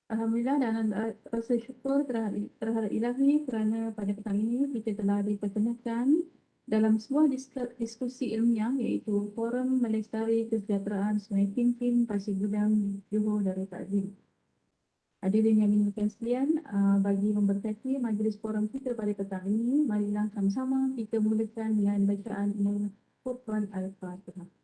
Alhamdulillah dan rasa syukur terhadap Ilahi kerana pada petang ini kita telah diperkenalkan dalam sebuah diskusi ilmiah iaitu Forum Melestari Kesejahteraan Sungai Timpin Pasir Gudang Johor Darul Takzim. Hadirin yang dimuliakan sekalian, bagi memberkati majlis forum kita pada petang ini, marilah sama-sama kita mulakan dengan bacaan Al-Quran Al-Fatihah.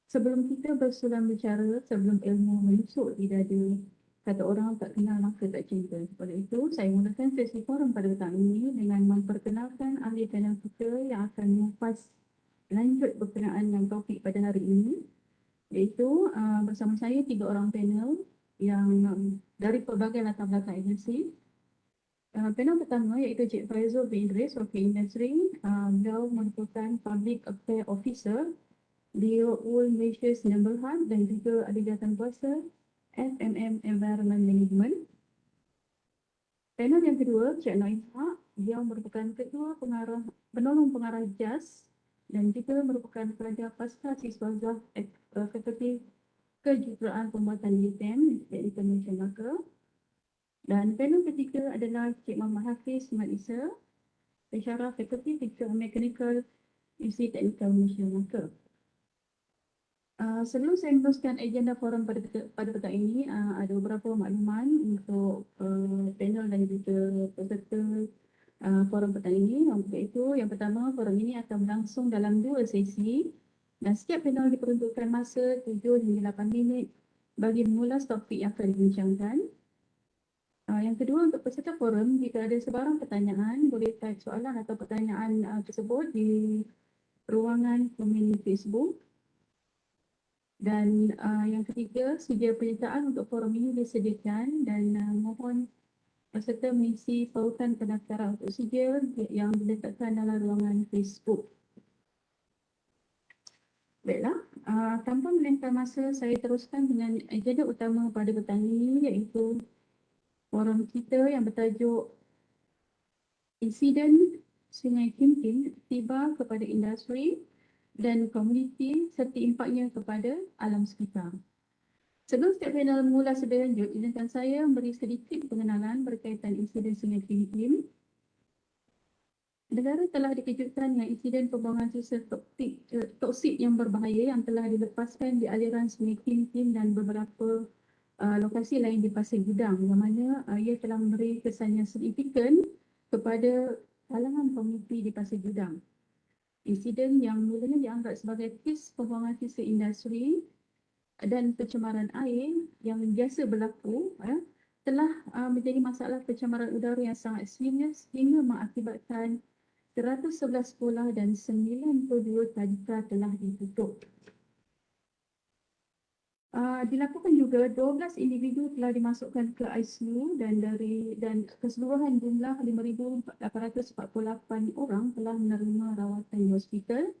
Sebelum kita bersulam bicara, sebelum ilmu menusuk di dada, kata orang tak kenal maka tak cinta. Oleh itu, saya mulakan sesi forum pada petang ini dengan memperkenalkan ahli panel kita yang akan mengupas lanjut berkenaan dengan topik pada hari ini, iaitu bersama saya 3 orang panel yang dari pelbagai latar belakang agensi. Panel pertama iaitu Cik Faizul bin Idris, Wakil Industri. Beliau merupakan Public Affairs Officer di World Malaysia Sdn Bhd dan juga ahli jawatankuasa FMM Environment Management. Panel yang kedua, Cik Noim Haq, dia merupakan ketua penolong pengarah JAS dan juga merupakan pelajar pasca siswa ZAF Fakulti Kejuruteraan Pembuatan Litem di Malaysia Melaka. Dan panel ketiga adalah Cik Muhammad Hafiz Mat Isa, pensyarah Fakulti Fiziksel Mechanical Institut Teknikal Malaysia Melaka. Sebelum saya meneruskan agenda forum pada petang ini, ada beberapa makluman untuk panel dan juga peserta forum petang ini. Iaitu yang pertama, forum ini akan berlangsung dalam 2 sesi dan setiap panel diperuntukkan masa 7 hingga 8 minit bagi mengulas topik yang akan dibincangkan. Yang kedua, untuk peserta forum, jika ada sebarang pertanyaan, boleh type soalan atau pertanyaan tersebut di ruangan komen Facebook. Dan yang ketiga, sedia penyertaan untuk forum ini disediakan dan mohon peserta mengisi pautan pendaftaran untuk sedia yang diletakkan dalam ruangan Facebook. Baiklah, tanpa melengahkan masa, saya teruskan dengan agenda utama pada petang ini iaitu forum kita yang bertajuk Insiden Sungai Timpin tiba kepada industri dan komuniti serta impaknya kepada alam sekitar. Sebelum setiap panel mengulas lebih lanjut, izinkan saya memberi sedikit pengenalan berkaitan insiden Sungai Timpin. Negara telah dikejutkan dengan insiden pembuangan sisa toksik yang berbahaya yang telah dilepaskan di aliran Sungai Timpin dan beberapa lokasi lain di Pasir Gudang, yang mana ia telah memberi kesan yang signifikan kepada kalangan komuniti di Pasir Gudang. Insiden yang mulanya dianggap sebagai kes pembuangan sisa industri dan pencemaran air yang biasa berlaku telah menjadi masalah pencemaran udara yang sangat serius hingga mengakibatkan 111 sekolah dan 92 tadika telah ditutup. Dilakukan juga 12 individu telah dimasukkan ke ICU dan keseluruhan jumlah 5,848 orang telah menerima rawatan di hospital,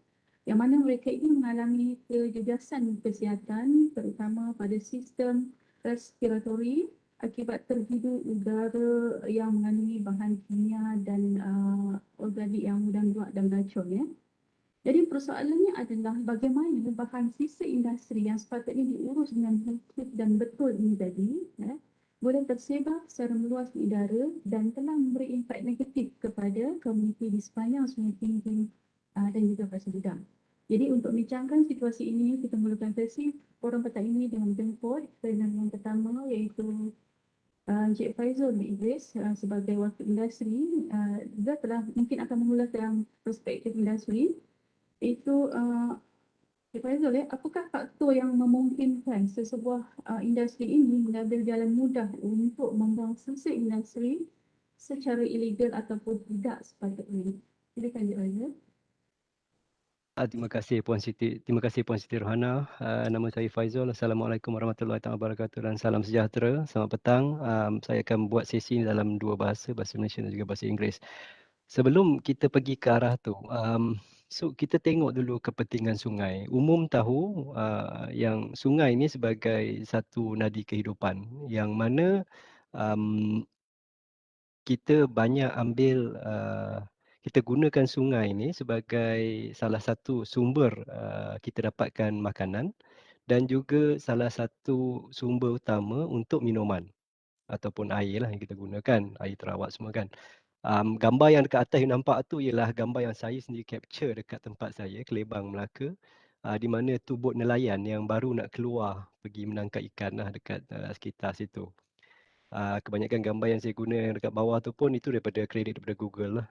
yang mana mereka ini mengalami kejejasan kesihatan terutama pada sistem respiratori akibat terhirup udara yang mengandungi bahan kimia dan organik yang mudah meluap dan beracun. Jadi persoalannya adalah bagaimana bahan sisa industri yang sepatutnya diurus dengan betul dan betul ini tadi boleh tersebar secara meluas di udara dan telah memberi impak negatif kepada komuniti di sepanjang Sungai Timpin dan juga Pasir Gudang. Jadi untuk membincangkan situasi ini, kita mulakan sesi forum petang ini dengan menjemput panel yang pertama iaitu Encik Faizul bin Idris sebagai wakil industri. Dia telah mungkin akan mengulas dalam perspektif industri. Itu Cik Faizul, apakah faktor yang memungkinkan sesebuah industri ini mengambil jalan mudah untuk membuang sisa industri secara ilegal ataupun tidak sepatutnya? Silakan Cik Faizul. Terima kasih Puan Siti Rohana. Nama saya Faizul. Assalamualaikum warahmatullahi wabarakatuh dan salam sejahtera. Selamat petang. Saya akan buat sesi dalam 2 bahasa, bahasa Malaysia dan juga bahasa Inggeris. Sebelum kita pergi ke arah tu, kita tengok dulu kepentingan sungai. Umum tahu yang sungai ini sebagai satu nadi kehidupan yang mana kita banyak ambil kita gunakan sungai ni sebagai salah satu sumber kita dapatkan makanan dan juga salah satu sumber utama untuk minuman ataupun air lah yang kita gunakan, air terawat semua kan. Gambar yang dekat atas yang nampak tu ialah gambar yang saya sendiri capture dekat tempat saya, Kelebang, Melaka. Di mana tu bot nelayan yang baru nak keluar pergi menangkap ikan lah dekat sekitar situ. Kebanyakan gambar yang saya guna yang dekat bawah tu pun itu daripada kredit daripada Google lah.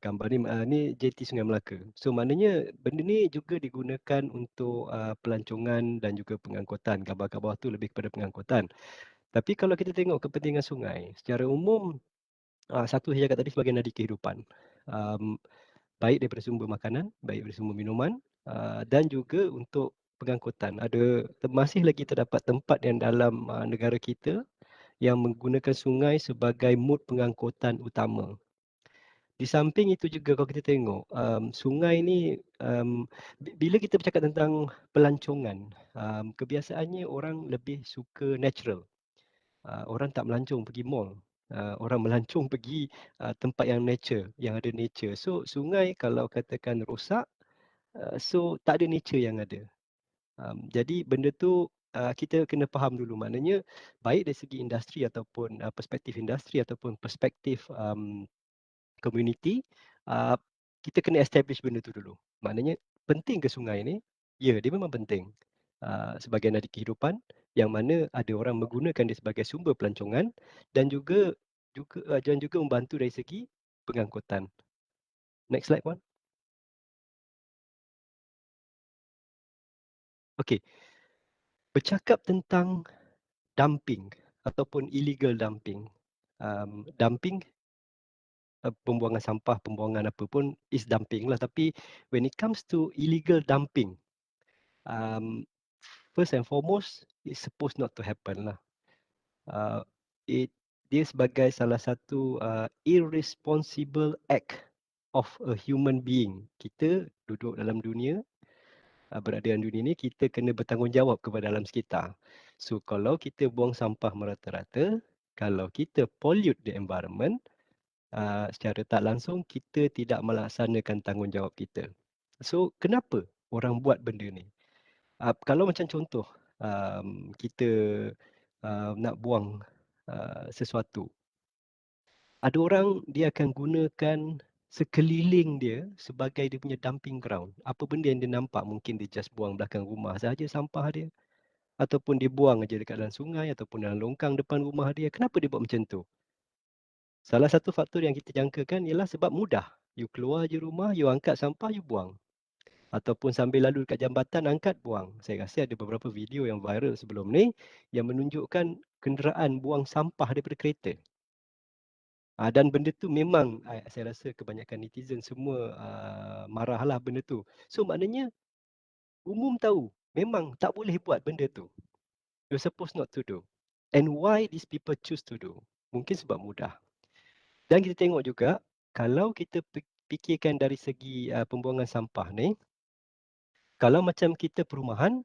Gambar ni JT Sungai Melaka. So maknanya benda ni juga digunakan untuk pelancongan dan juga pengangkutan. Gambar kat bawah tu lebih kepada pengangkutan. Tapi kalau kita tengok kepentingan sungai, secara umum satu saya cakap tadi sebagai nadi kehidupan. Baik daripada sumber makanan, baik daripada sumber minuman dan juga untuk pengangkutan. Masih lagi terdapat tempat yang dalam negara kita yang menggunakan sungai sebagai mod pengangkutan utama. Di samping itu juga kalau kita tengok, sungai ni bila kita bercakap tentang pelancongan, kebiasaannya orang lebih suka natural. Orang tak melancong pergi mall. Orang melancong pergi tempat yang nature, yang ada nature. So sungai kalau katakan rosak, so tak ada nature yang ada. Jadi benda tu kita kena faham dulu, maknanya baik dari segi industri ataupun perspektif industri ataupun perspektif community, kita kena establish benda tu dulu. Maknanya penting ke sungai ni? Ya, dia memang penting. Sebagai nadi kehidupan yang mana ada orang menggunakan dia sebagai sumber pelancongan dan juga membantu dari segi pengangkutan. Next slide, Puan. Okey. Bercakap tentang dumping ataupun illegal dumping. Dumping, pembuangan sampah, pembuangan apa pun is dumping lah. Tapi when it comes to illegal dumping, um, first and foremost, it's supposed not to happen lah. Dia sebagai salah satu irresponsible act of a human being. Kita duduk dalam dunia, berada dalam dunia ni, kita kena bertanggungjawab kepada alam sekitar. So kalau kita buang sampah merata-rata, kalau kita pollute the environment, secara tak langsung kita tidak melaksanakan tanggungjawab kita. So kenapa orang buat benda ni? Kalau macam contoh, kita nak buang sesuatu, ada orang dia akan gunakan sekeliling dia sebagai dia punya dumping ground. Apa benda yang dia nampak, mungkin dia just buang belakang rumah saja sampah dia, ataupun dia buang aja dekat dalam sungai ataupun dalam longkang depan rumah dia. Kenapa dia buat macam tu? Salah satu faktor yang kita jangkakan ialah sebab mudah. You keluar je rumah, you angkat sampah, you buang. Ataupun sambil lalu dekat jambatan, angkat, buang. Saya rasa ada beberapa video yang viral sebelum ni yang menunjukkan kenderaan buang sampah daripada kereta. Dan benda tu memang saya rasa kebanyakan netizen semua marahlah benda tu. So maknanya umum tahu memang tak boleh buat benda tu. You're supposed not to do. And why these people choose to do? Mungkin sebab mudah. Dan kita tengok juga, kalau kita fikirkan dari segi pembuangan sampah ni, kalau macam kita perumahan,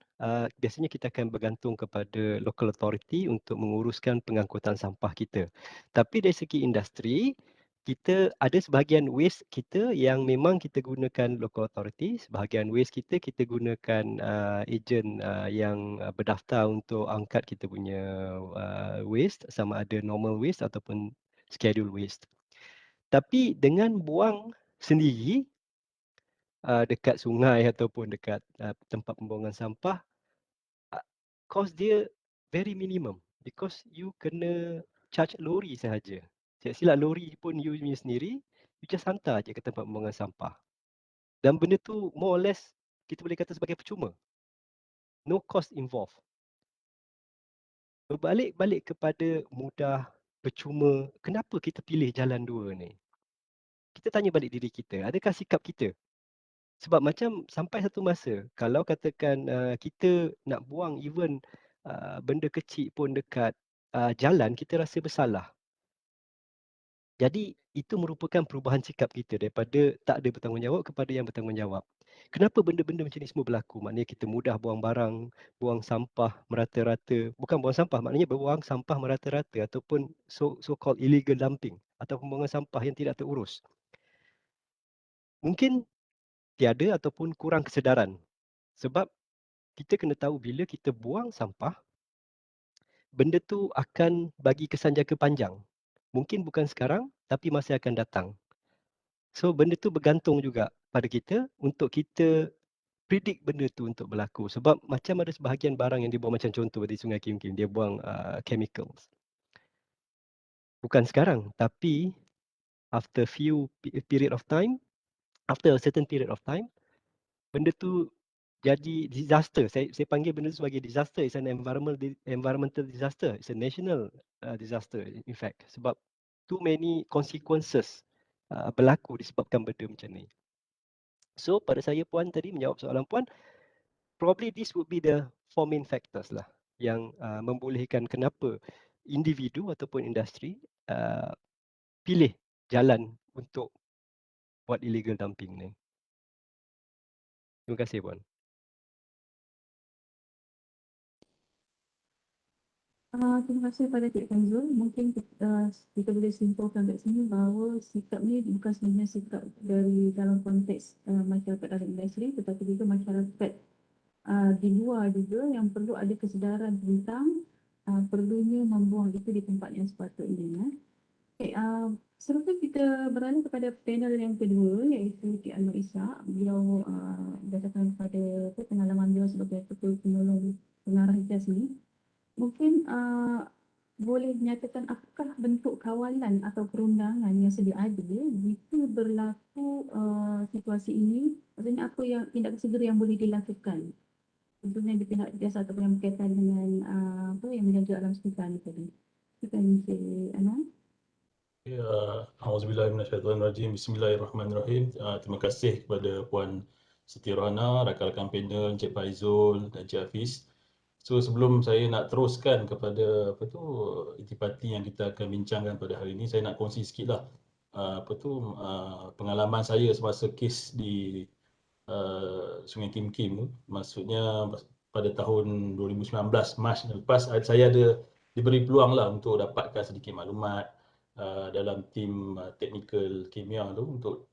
biasanya kita akan bergantung kepada local authority untuk menguruskan pengangkutan sampah kita. Tapi dari segi industri, kita ada sebahagian waste kita yang memang kita gunakan local authority, sebahagian waste kita gunakan ejen yang berdaftar untuk angkat kita punya waste, sama ada normal waste ataupun schedule waste. Tapi dengan buang sendiri dekat sungai ataupun dekat tempat pembuangan sampah, cost dia very minimum because you kena charge lori sahaja. Tidak silap lori pun you punya sendiri, you just hantar je ke tempat pembuangan sampah. Dan benda tu more or less kita boleh kata sebagai percuma. No cost involved. Berbalik kepada mudah, percuma, kenapa kita pilih jalan dua ni? Kita tanya balik diri kita, adakah sikap kita? Sebab macam sampai satu masa, kalau katakan kita nak buang even benda kecil pun dekat jalan, kita rasa bersalah. Jadi itu merupakan perubahan sikap kita daripada tak ada bertanggungjawab kepada yang bertanggungjawab. Kenapa benda-benda macam ni semua berlaku? Maknanya kita mudah buang barang, buang sampah merata-rata. Bukan buang sampah, maknanya buang sampah merata-rata ataupun so-called illegal dumping atau pembuangan sampah yang tidak terurus. Mungkin tiada ataupun kurang kesedaran. Sebab kita kena tahu bila kita buang sampah, benda tu akan bagi kesan jangka panjang. Mungkin bukan sekarang, tapi masih akan datang. So benda tu bergantung juga pada kita untuk kita predict benda tu untuk berlaku. Sebab macam ada sebahagian barang yang dibuang macam contoh di Sungai Kim Kim, dia buang chemicals. Bukan sekarang, tapi after period of time, after a certain period of time, benda tu jadi disaster. Saya panggil benda tu sebagai disaster. It's an environmental disaster. It's a national disaster in fact. Sebab too many consequences berlaku disebabkan benda macam ni. So pada saya Puan tadi menjawab soalan Puan, probably this would be the four main factors lah yang membolehkan kenapa individu ataupun industri pilih jalan untuk buat illegal dumping ni. Terima kasih Puan. Terima kasih pada Cik Fazul. Mungkin kita boleh simpulkan kat sini bahawa sikap ni bukan sebenarnya sikap dari dalam konteks masyarakat dalam industri, tetapi juga masyarakat di luar juga yang perlu ada kesedaran tentang perlunya membuang itu di tempat yang sepatutnya. Okay, seterusnya kita beralih kepada panel yang kedua, iaitu Cik Anwar Ishak. Beliau berdasarkan kepada pengalaman beliau sebagai ketua penolong pengarah IJAS ni, mungkin boleh menyatakan apakah bentuk kawalan atau perundangan yang sedia ada jika berlaku situasi ini, maksudnya apa yang tindakan segera yang boleh dilakukan, tentunya di pihak jasa ataupun yang berkaitan dengan apa yang menjaga alam sekitar ni tadi. Kita Encik Anwar. Ya, auzubillahi minasyaitonirrajim. Bismillahirrahmanirrahim. Terima kasih kepada Puan Siti Rohana, rakan-rakan panel, Encik Faizul dan Encik Hafiz. So sebelum saya nak teruskan kepada intipati yang kita akan bincangkan pada hari ini, saya nak kongsi sikitlah pengalaman saya semasa kes di Sungai Kim Kim tu. Maksudnya pada tahun 2019 Mac lepas, saya ada diberi peluang lah untuk dapatkan sedikit maklumat dalam tim teknikal kimia tu untuk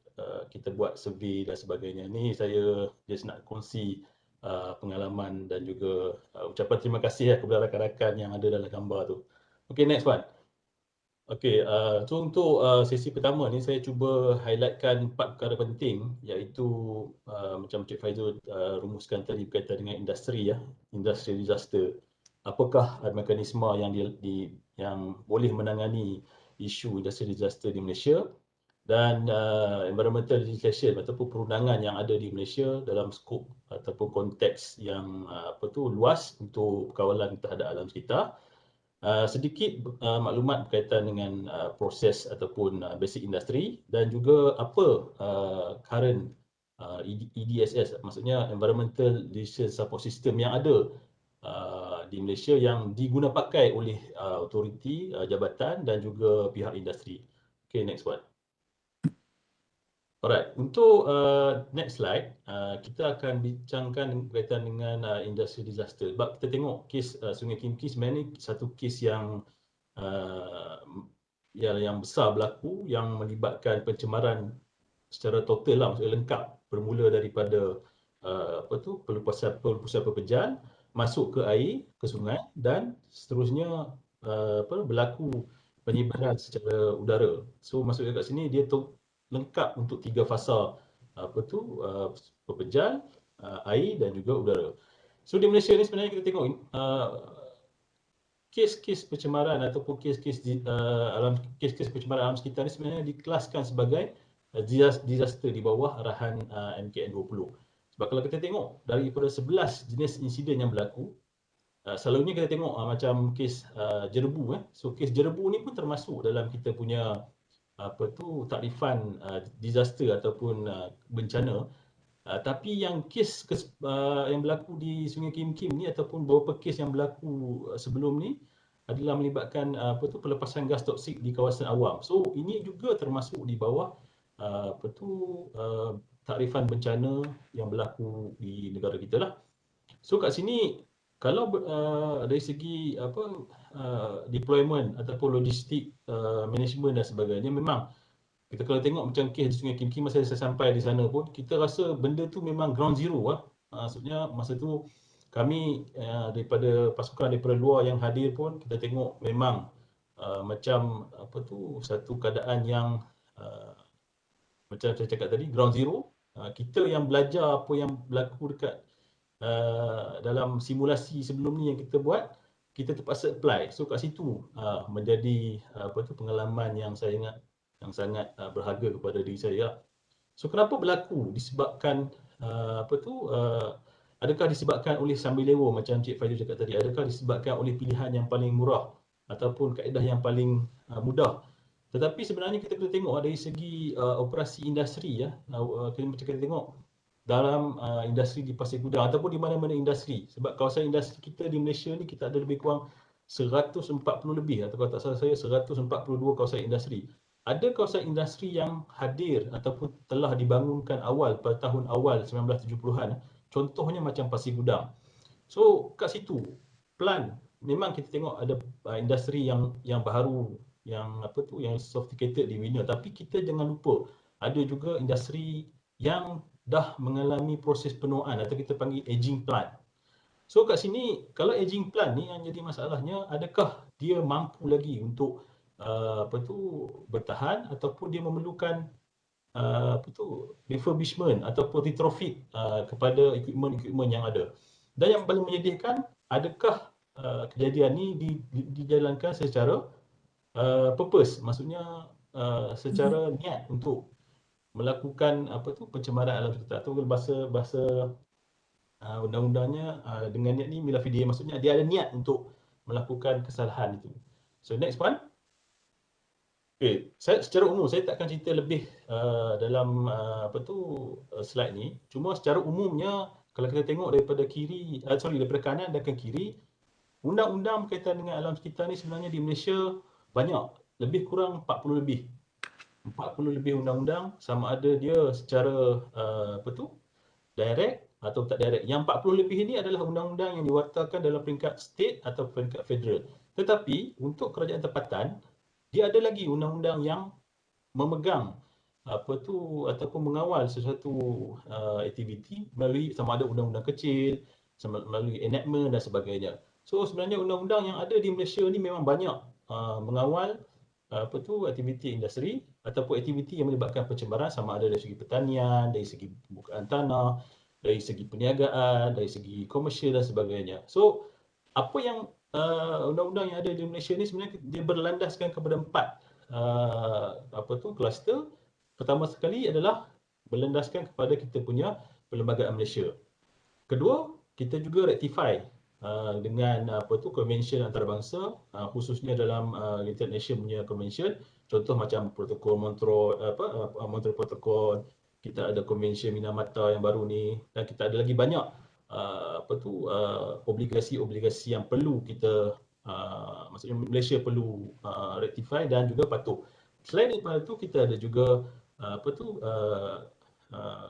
kita buat survey dan sebagainya. Ni saya just nak kongsi pengalaman dan juga ucapan terima kasih kepada rakan-rakan yang ada dalam gambar tu. Okay, next one. Okay, so untuk sesi pertama ni saya cuba highlightkan 4 perkara penting, iaitu macam Cik Faizul rumuskan tadi berkaitan dengan industri industri disaster. Apakah mekanisme yang boleh menangani isu industri disaster di Malaysia, dan environmental legislation ataupun perundangan yang ada di Malaysia dalam skop ataupun konteks yang luas untuk kawalan terhadap alam sekitar. Sedikit maklumat berkaitan dengan proses ataupun basic industri, dan juga apa current EDSS, maksudnya Environmental Decision Support System yang ada di Malaysia yang digunapakai oleh autoriti, jabatan dan juga pihak industri. Okay, next one. Alright, untuk next slide, kita akan bincangkan berkaitan dengan industri disaster. Sebab kita tengok kes Sungai Kim Kim sebenarnya satu kes yang besar berlaku, yang melibatkan pencemaran secara total lah, maksudnya lengkap, bermula daripada pelupusan pepejal masuk ke air, ke sungai, dan seterusnya berlaku penyimpanan secara udara. So maksudnya kat sini dia lengkap untuk 3 fasa pepejal, air dan juga udara. So di Malaysia ni sebenarnya kita tengok kes-kes pencemaran ataupun kes-kes pencemaran alam sekitar ni sebenarnya dikelaskan sebagai disaster di bawah arahan MKN 20. Sebab kalau kita tengok daripada 11 jenis insiden yang berlaku, selalunya kita tengok macam kes jerebu. So kes jerebu ni pun termasuk dalam kita punya takrifan disaster ataupun bencana. Tapi yang kes yang berlaku di Sungai Kim Kim ni ataupun beberapa kes yang berlaku sebelum ni adalah melibatkan pelepasan gas toksik di kawasan awam. So ini juga termasuk di bawah takrifan bencana yang berlaku di negara kita lah. So kat sini kalau dari segi deployment ataupun logistik management dan sebagainya, memang kita kalau tengok macam kes di Sungai Kim Kim, masa saya sampai di sana pun kita rasa benda tu memang ground zero lah. Maksudnya masa tu kami daripada pasukan daripada luar yang hadir pun kita tengok memang macam satu keadaan yang macam saya cakap tadi, ground zero. Kita yang belajar apa yang berlaku dekat dalam simulasi sebelum ni yang kita buat, kita terpaksa apply. So kat situ menjadi pengalaman yang saya ingat yang sangat berharga kepada diri saya. So kenapa berlaku? Disebabkan adakah disebabkan oleh sambil lewa macam Cik Faizul cakap tadi? Adakah disebabkan oleh pilihan yang paling murah ataupun kaedah yang paling mudah? Tetapi sebenarnya kita kena tengok dari segi operasi industri ya. Kita tengok dalam industri di Pasir Gudang ataupun di mana-mana industri. Sebab kawasan industri kita di Malaysia ni kita ada lebih kurang 140 lebih atau kalau tak salah saya 142 kawasan industri. Ada kawasan industri yang hadir ataupun telah dibangunkan awal pada tahun awal 1970-an. Contohnya macam Pasir Gudang. So kat situ plan memang kita tengok ada industri yang baharu, yang yang sophisticated dibina, tapi kita jangan lupa ada juga industri yang dah mengalami proses penuaan atau kita panggil aging plant. So kat sini kalau aging plant ni yang jadi masalahnya, adakah dia mampu lagi untuk bertahan ataupun dia memerlukan refurbishment ataupun retrofit kepada equipment yang ada. Dan yang paling menyedihkan, adakah kejadian ni dijalankan secara purpose, maksudnya secara niat untuk melakukan pencemaran alam sekitar. Tu bahasa undang-undangnya dengan niat ni mila fidya, maksudnya dia ada niat untuk melakukan kesalahan itu. So next one. Okay, secara umum saya tak akan cerita lebih dalam slide ni. Cuma secara umumnya kalau kita tengok daripada daripada kanan dan ke kiri, undang-undang berkaitan dengan alam sekitar ni sebenarnya di Malaysia banyak, lebih kurang 40 lebih. 40 lebih undang-undang, sama ada dia secara direct atau tak direct. Yang 40 lebih ini adalah undang-undang yang diwartakan dalam peringkat state atau peringkat federal. Tetapi untuk kerajaan tempatan, dia ada lagi undang-undang yang memegang ataupun mengawal sesuatu aktiviti melalui sama ada undang-undang kecil, melalui enactment dan sebagainya. So sebenarnya undang-undang yang ada di Malaysia ni memang banyak mengawal aktiviti industri ataupun aktiviti yang melibatkan pencemaran, sama ada dari segi pertanian, dari segi pembukaan tanah, dari segi perniagaan, dari segi komersial dan sebagainya. So apa yang undang-undang yang ada di Malaysia ni sebenarnya dia berlandaskan kepada 4 kluster. Pertama sekali adalah berlandaskan kepada kita punya Perlembagaan Malaysia. Kedua, kita juga rectify dengan konvensyen antarabangsa, khususnya dalam United Nations punya konvensyen. Contoh macam protokol Montreal Protocol, kita ada konvensyen Minamata yang baru ni, dan kita ada lagi banyak obligasi-obligasi yang perlu kita maksudnya Malaysia perlu rectify dan juga patuh. Selain daripada itu, kita ada juga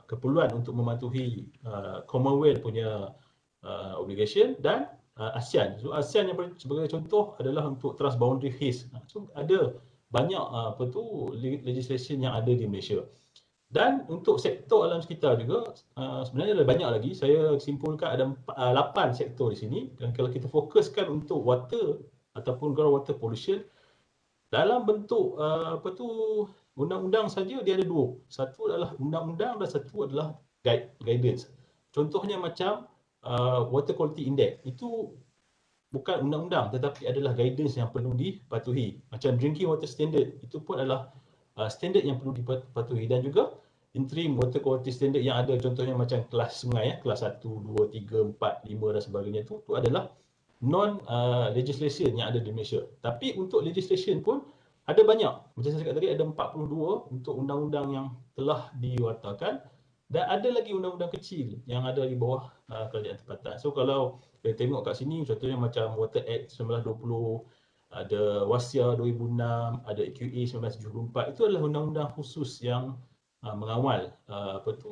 keperluan untuk mematuhi Commonwealth punya obligation dan ASEAN. So ASEAN yang sebagai contoh adalah untuk transboundary haze. So ada banyak legislation yang ada di Malaysia. Dan untuk sektor alam sekitar juga sebenarnya ada banyak lagi. Saya simpulkan ada 8 sektor di sini. Dan kalau kita fokuskan untuk water ataupun groundwater pollution, dalam bentuk undang-undang saja dia ada 2. Satu adalah undang-undang dan satu adalah guidance. Contohnya macam Water Quality Index. Itu bukan undang-undang tetapi adalah guidance yang perlu dipatuhi. Macam Drinking Water Standard, itu pun adalah standard yang perlu dipatuhi. Dan juga interim water quality standard yang ada, contohnya macam kelas sungai, kelas 1, 2, 3, 4, 5 dan sebagainya, itu adalah non legislation yang ada di Malaysia. Tapi untuk legislation pun ada banyak. Macam saya cakap tadi, ada 42 untuk undang-undang yang telah diwartakan, dan ada lagi undang-undang kecil yang ada di bawah kerajaan tempatan. So kalau kita tengok kat sini, contohnya macam Water Act 1920, ada Wasya 2006, ada EQA 1974. Itu adalah undang-undang khusus yang mengawal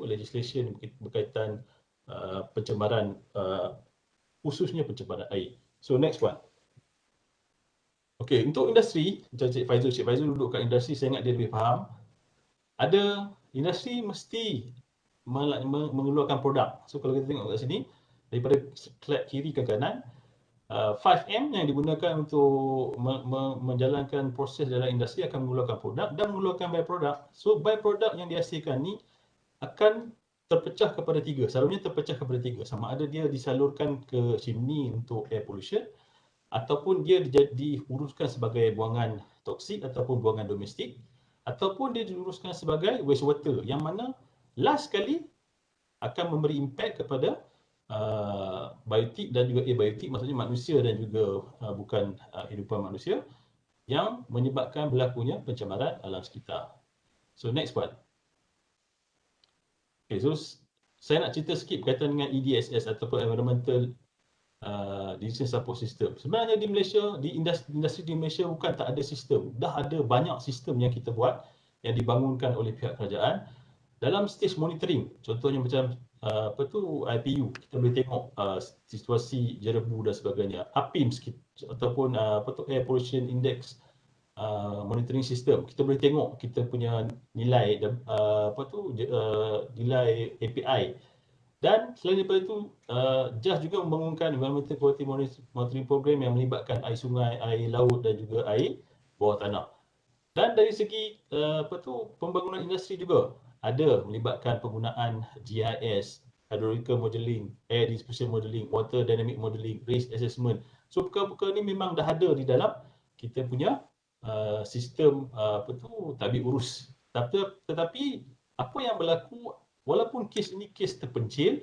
legislation berkaitan pencemaran, khususnya pencemaran air. So next one. Okey, untuk industri, macam Cik Faizul duduk kat industri, saya ingat dia lebih faham. Ada industri mesti mengeluarkan produk. So kalau kita tengok kat sini, daripada slide kiri ke kanan, 5M yang digunakan untuk menjalankan proses dalam industri akan mengeluarkan produk dan mengeluarkan byproduct. So byproduct yang dihasilkan ni akan terpecah kepada 3. Selalunya terpecah kepada 3. Sama ada dia disalurkan ke chimney untuk air pollution, ataupun dia diuruskan sebagai buangan toksik ataupun buangan domestik, ataupun dia diuruskan sebagai wastewater, yang mana last sekali akan memberi impact kepada biotik dan juga abiotik, maksudnya manusia dan juga bukan hidupan manusia, yang menyebabkan berlakunya pencemaran alam sekitar. So next one. Okay, so saya nak cerita sikit berkaitan dengan EDSS ataupun Environmental Decision Support System. Sebenarnya di Malaysia, di industri di Malaysia bukan tak ada sistem. Dah ada banyak sistem yang kita buat yang dibangunkan oleh pihak kerajaan dalam stage monitoring. Contohnya macam IPU, kita boleh tengok situasi jerebu dan sebagainya. APIMS ataupun Air Pollution Index monitoring system. Kita boleh tengok kita punya nilai nilai API. Dan selain daripada itu, JAS juga membangunkan Environmental Quality Monitoring Program yang melibatkan air sungai, air laut dan juga air bawah tanah. Dan dari segi pembangunan industri juga ada melibatkan penggunaan GIS, Hydrological Modelling, Air Distribution Modelling, Water Dynamic Modelling, Risk Assessment. So perkara-perkara ni memang dah ada di dalam kita punya sistem tabik urus. Tetapi apa yang berlaku, walaupun kes ini kes terpencil,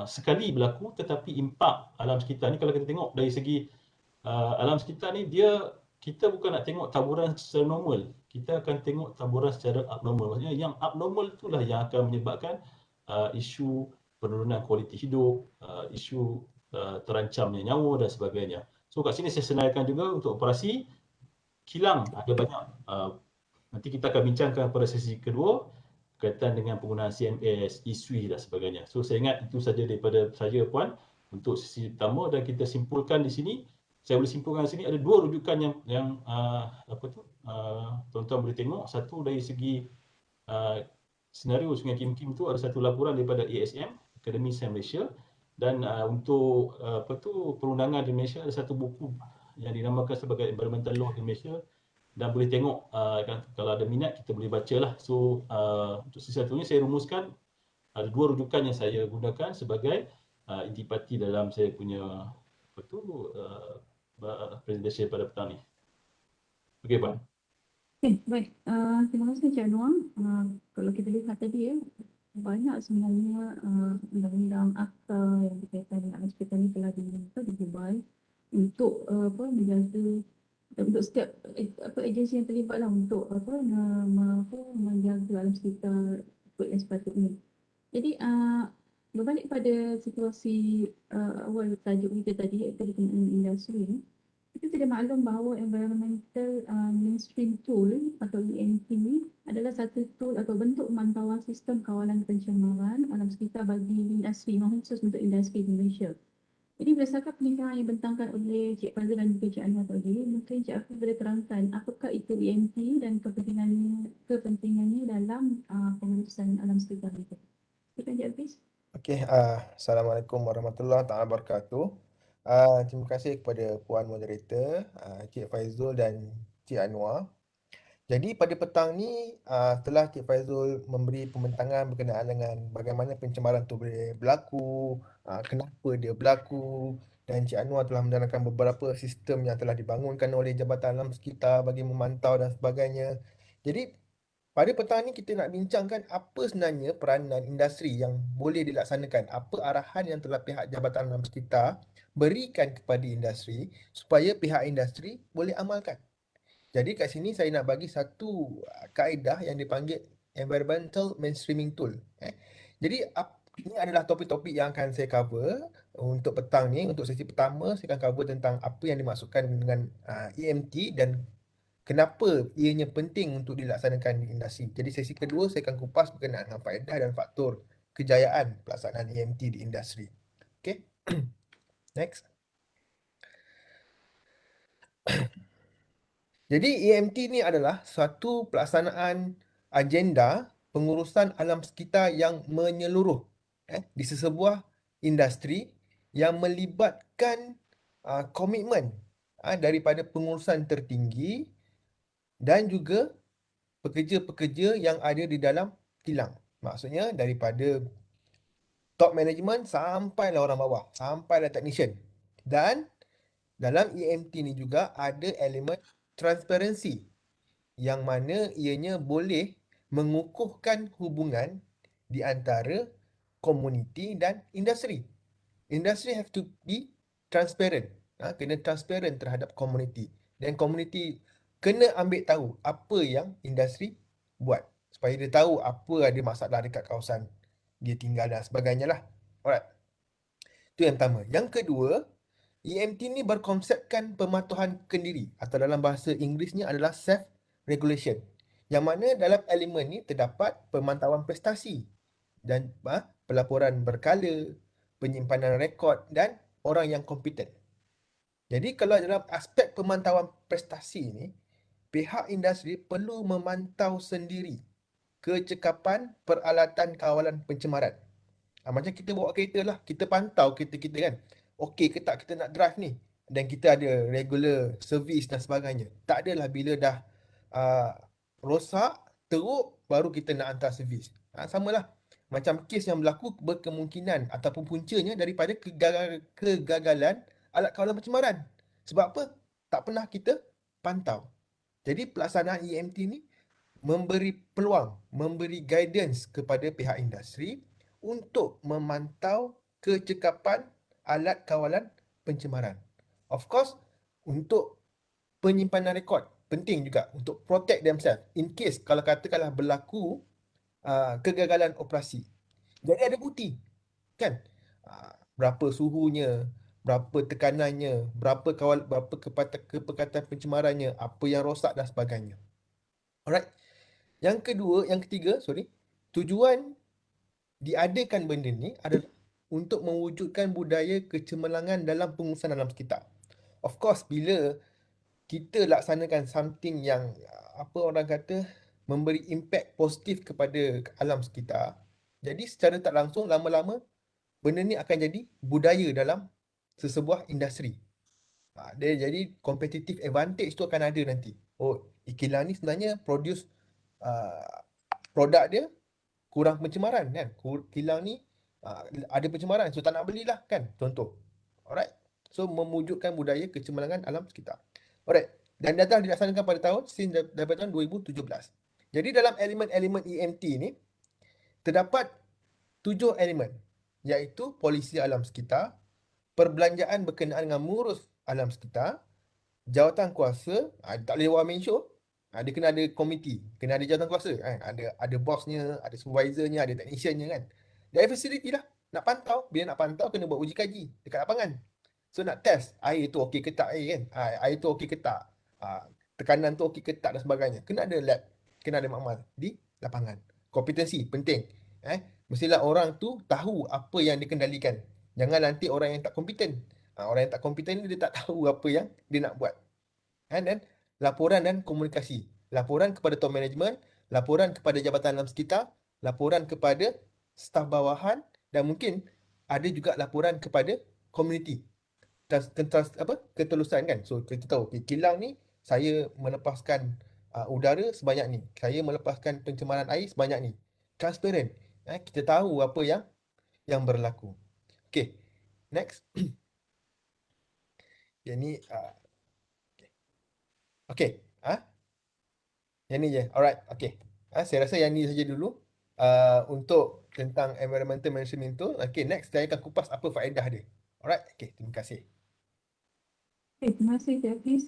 sekali berlaku, tetapi impak alam sekitar ni, kalau kita tengok dari segi alam sekitar ni, kita bukan nak tengok taburan secara normal, kita akan tengok taburan secara abnormal. Maksudnya yang abnormal itulah yang akan menyebabkan isu penurunan kualiti hidup, isu terancamnya nyawa dan sebagainya. So kat sini saya senaraikan juga untuk operasi kilang ada banyak. Nanti kita akan bincangkan pada sesi kedua berkaitan dengan penggunaan CMS, ISWI dan sebagainya. So saya ingat itu saja daripada saya Puan untuk sesi pertama, dan kita simpulkan di sini. Saya boleh simpulkan di sini ada 2 rujukan yang tuan-tuan boleh tengok. Satu dari segi senario Sungai Kim Kim itu ada satu laporan daripada ASM, Akademi Sains Malaysia, dan untuk perundangan di Malaysia ada satu buku yang dinamakan sebagai Environmental Law di Malaysia, dan boleh tengok kalau ada minat kita boleh bacalah. So untuk sesi satunya saya rumuskan ada 2 rujukan yang saya gunakan sebagai intipati dalam saya punya presentation pada petang ni. Okey Puan. Okay, baik. Terima kasih Cik Anwar. Kalau kita lihat tadi banyak sebenarnya undang-undang akta yang berkaitan dengan alam sekitar ni telah dibuat untuk menjaga, untuk setiap agensi yang terlibat lah untuk menjaga alam sekitar yang sepatutnya. Jadi berbalik pada situasi awal tajuk kita tadi, iaitu berkenaan industri ni, kita tidak maklum bahawa Environmental Mainstream Tool atau EMT adalah satu tool atau bentuk pemantauan sistem kawalan pencemaran alam sekitar bagi industri, khusus untuk industri di Malaysia. Jadi berdasarkan penindahan yang dibentangkan oleh Cik Fazil dan juga Cik Anwar tadi, mungkin Cik Hafiz boleh terangkan apakah itu EMT dan kepentingannya dalam pengurusan alam sekitar itu. Silakan Cik Hafiz. Okey, Assalamualaikum warahmatullahi wabarakatuh. Terima kasih kepada Puan Moderator, Cik Faizul dan Cik Anwar. Jadi pada petang ni telah Cik Faizul memberi pembentangan berkenaan dengan bagaimana pencemaran itu boleh berlaku, kenapa dia berlaku, dan Cik Anwar telah menerangkan beberapa sistem yang telah dibangunkan oleh Jabatan Alam Sekitar bagi memantau dan sebagainya. Jadi pada petang ni kita nak bincangkan apa sebenarnya peranan industri yang boleh dilaksanakan, apa arahan yang telah pihak Jabatan Alam Sekitar berikan kepada industri supaya pihak industri boleh amalkan. Jadi kat sini saya nak bagi satu kaedah yang dipanggil Environmental Mainstreaming Tool. Jadi ini adalah topik-topik yang akan saya cover untuk petang ni, untuk sesi pertama saya akan cover tentang apa yang dimaksudkan dengan EMT dan kenapa ianya penting untuk dilaksanakan di industri. Jadi sesi kedua saya akan kupas berkenaan dengan faedah dan faktor kejayaan pelaksanaan EMT di industri. Okay. Next. Jadi EMT ni adalah suatu pelaksanaan agenda pengurusan alam sekitar yang menyeluruh di sesebuah industri yang melibatkan komitmen daripada pengurusan tertinggi dan juga pekerja-pekerja yang ada di dalam kilang. Maksudnya daripada top management sampailah orang bawah, sampailah technician. Dan dalam EMT ni juga ada elemen transparansi yang mana ianya boleh mengukuhkan hubungan di antara komuniti dan industri. Industri have to be transparent. Kena transparent terhadap komuniti. Dan komuniti kena ambil tahu apa yang industri buat. Supaya dia tahu apa ada masalah dekat kawasan dia tinggal dan sebagainya lah. Alright. Itu yang pertama. Yang kedua, EMT ni berkonsepkan pematuhan kendiri atau dalam bahasa Inggerisnya adalah self-regulation. Yang mana dalam elemen ni terdapat pemantauan prestasi dan pelaporan berkala, penyimpanan rekod dan orang yang kompeten. Jadi kalau dalam aspek pemantauan prestasi ni, pihak industri perlu memantau sendiri kecekapan peralatan kawalan pencemaran. Macam kita bawa kereta lah, kita pantau kereta kita kan. Okey ke tak kita nak drive ni? Dan kita ada regular service dan sebagainya. Tak adalah bila dah rosak, teruk, baru kita nak hantar servis. Samalah. Macam kes yang berlaku berkemungkinan ataupun puncanya daripada kegagalan alat kawalan pencemaran. Sebab apa? Tak pernah kita pantau. Jadi pelaksanaan EMT ni memberi peluang, memberi guidance kepada pihak industri untuk memantau kecekapan alat kawalan pencemaran. Of course, untuk penyimpanan rekod penting juga untuk protect themselves in case kalau katakanlah berlaku kegagalan operasi. Jadi ada bukti, kan? Berapa suhunya, berapa tekanannya, berapa kepekatan pencemarannya, apa yang rosak dan sebagainya. Alright. Yang ketiga, tujuan diadakan benda ni adalah untuk mewujudkan budaya kecemerlangan dalam pengurusan alam sekitar. Of course, bila kita laksanakan something yang apa orang kata memberi impact positif kepada alam sekitar, jadi secara tak langsung lama-lama benda ni akan jadi budaya dalam sesebuah industri. Dia jadi competitive advantage tu akan ada nanti. Oh, kilang ni sebenarnya produce produk dia kurang pencemaran kan. Kilang ni ada pencemaran, so tak nak belilah kan, contoh. Alright. So mewujudkan budaya kecemerlangan alam sekitar. Alright. Dan dah dilaksanakan pada daripada tahun 2017. Jadi dalam elemen-elemen EMT ni terdapat 7 elemen, iaitu polisi alam sekitar, perbelanjaan berkenaan dengan mengurus alam sekitar, jawatan kuasa, tak boleh one man show. Dia kena ada komiti, kena ada jawatan kuasa kan. Ada bosnya, ada supervisornya, ada techniciannya kan. Dari facility lah, nak pantau. Bila nak pantau kena buat uji kaji dekat lapangan. So nak test air tu okey ke tak kan. Air tu okey ke tak, tekanan tu okey ke tak dan sebagainya. Kena ada lab, kena ada makmal di lapangan. Kompetensi penting. Mestilah orang tu tahu apa yang dikendalikan. Jangan nanti orang yang tak kompeten. Orang yang tak kompeten ni dia tak tahu apa yang dia nak buat. Dan laporan dan komunikasi. Laporan kepada top management, laporan kepada jabatan alam sekitar, laporan kepada staf bawahan dan mungkin ada juga laporan kepada komuniti. Ketelusan kan. So kita tahu kilang ni saya melepaskan udara sebanyak ni. Saya melepaskan pencemaran air sebanyak ni. Transparent. Kita tahu apa yang berlaku. Okay. Next. Yang ni okay. Yang ni je. Alright. Okay. Saya rasa yang ni saja dulu untuk tentang environmental management tu. Okay, next saya akan kupas apa faedah dia. Alright. Okay, terima kasih. Okay, terima kasih Cik Hafiz.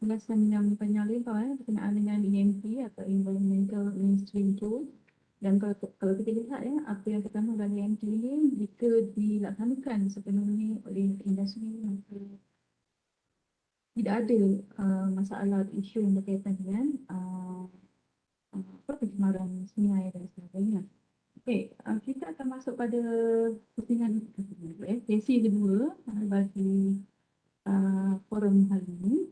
Penjelasan yang panjang lebar berkenaan dengan EMT atau Environmental Mainstream Tool. Dan kalau kita lihat ya, apa yang pertama dari MT ini, jika dilaksanakan sepenuhnya oleh industri, maka tidak ada masalah atau isu yang berkaitan dengan pencemaran sungai dan sebagainya. Okey, kita akan masuk pada pusingan sesi kedua bagi forum hari ini.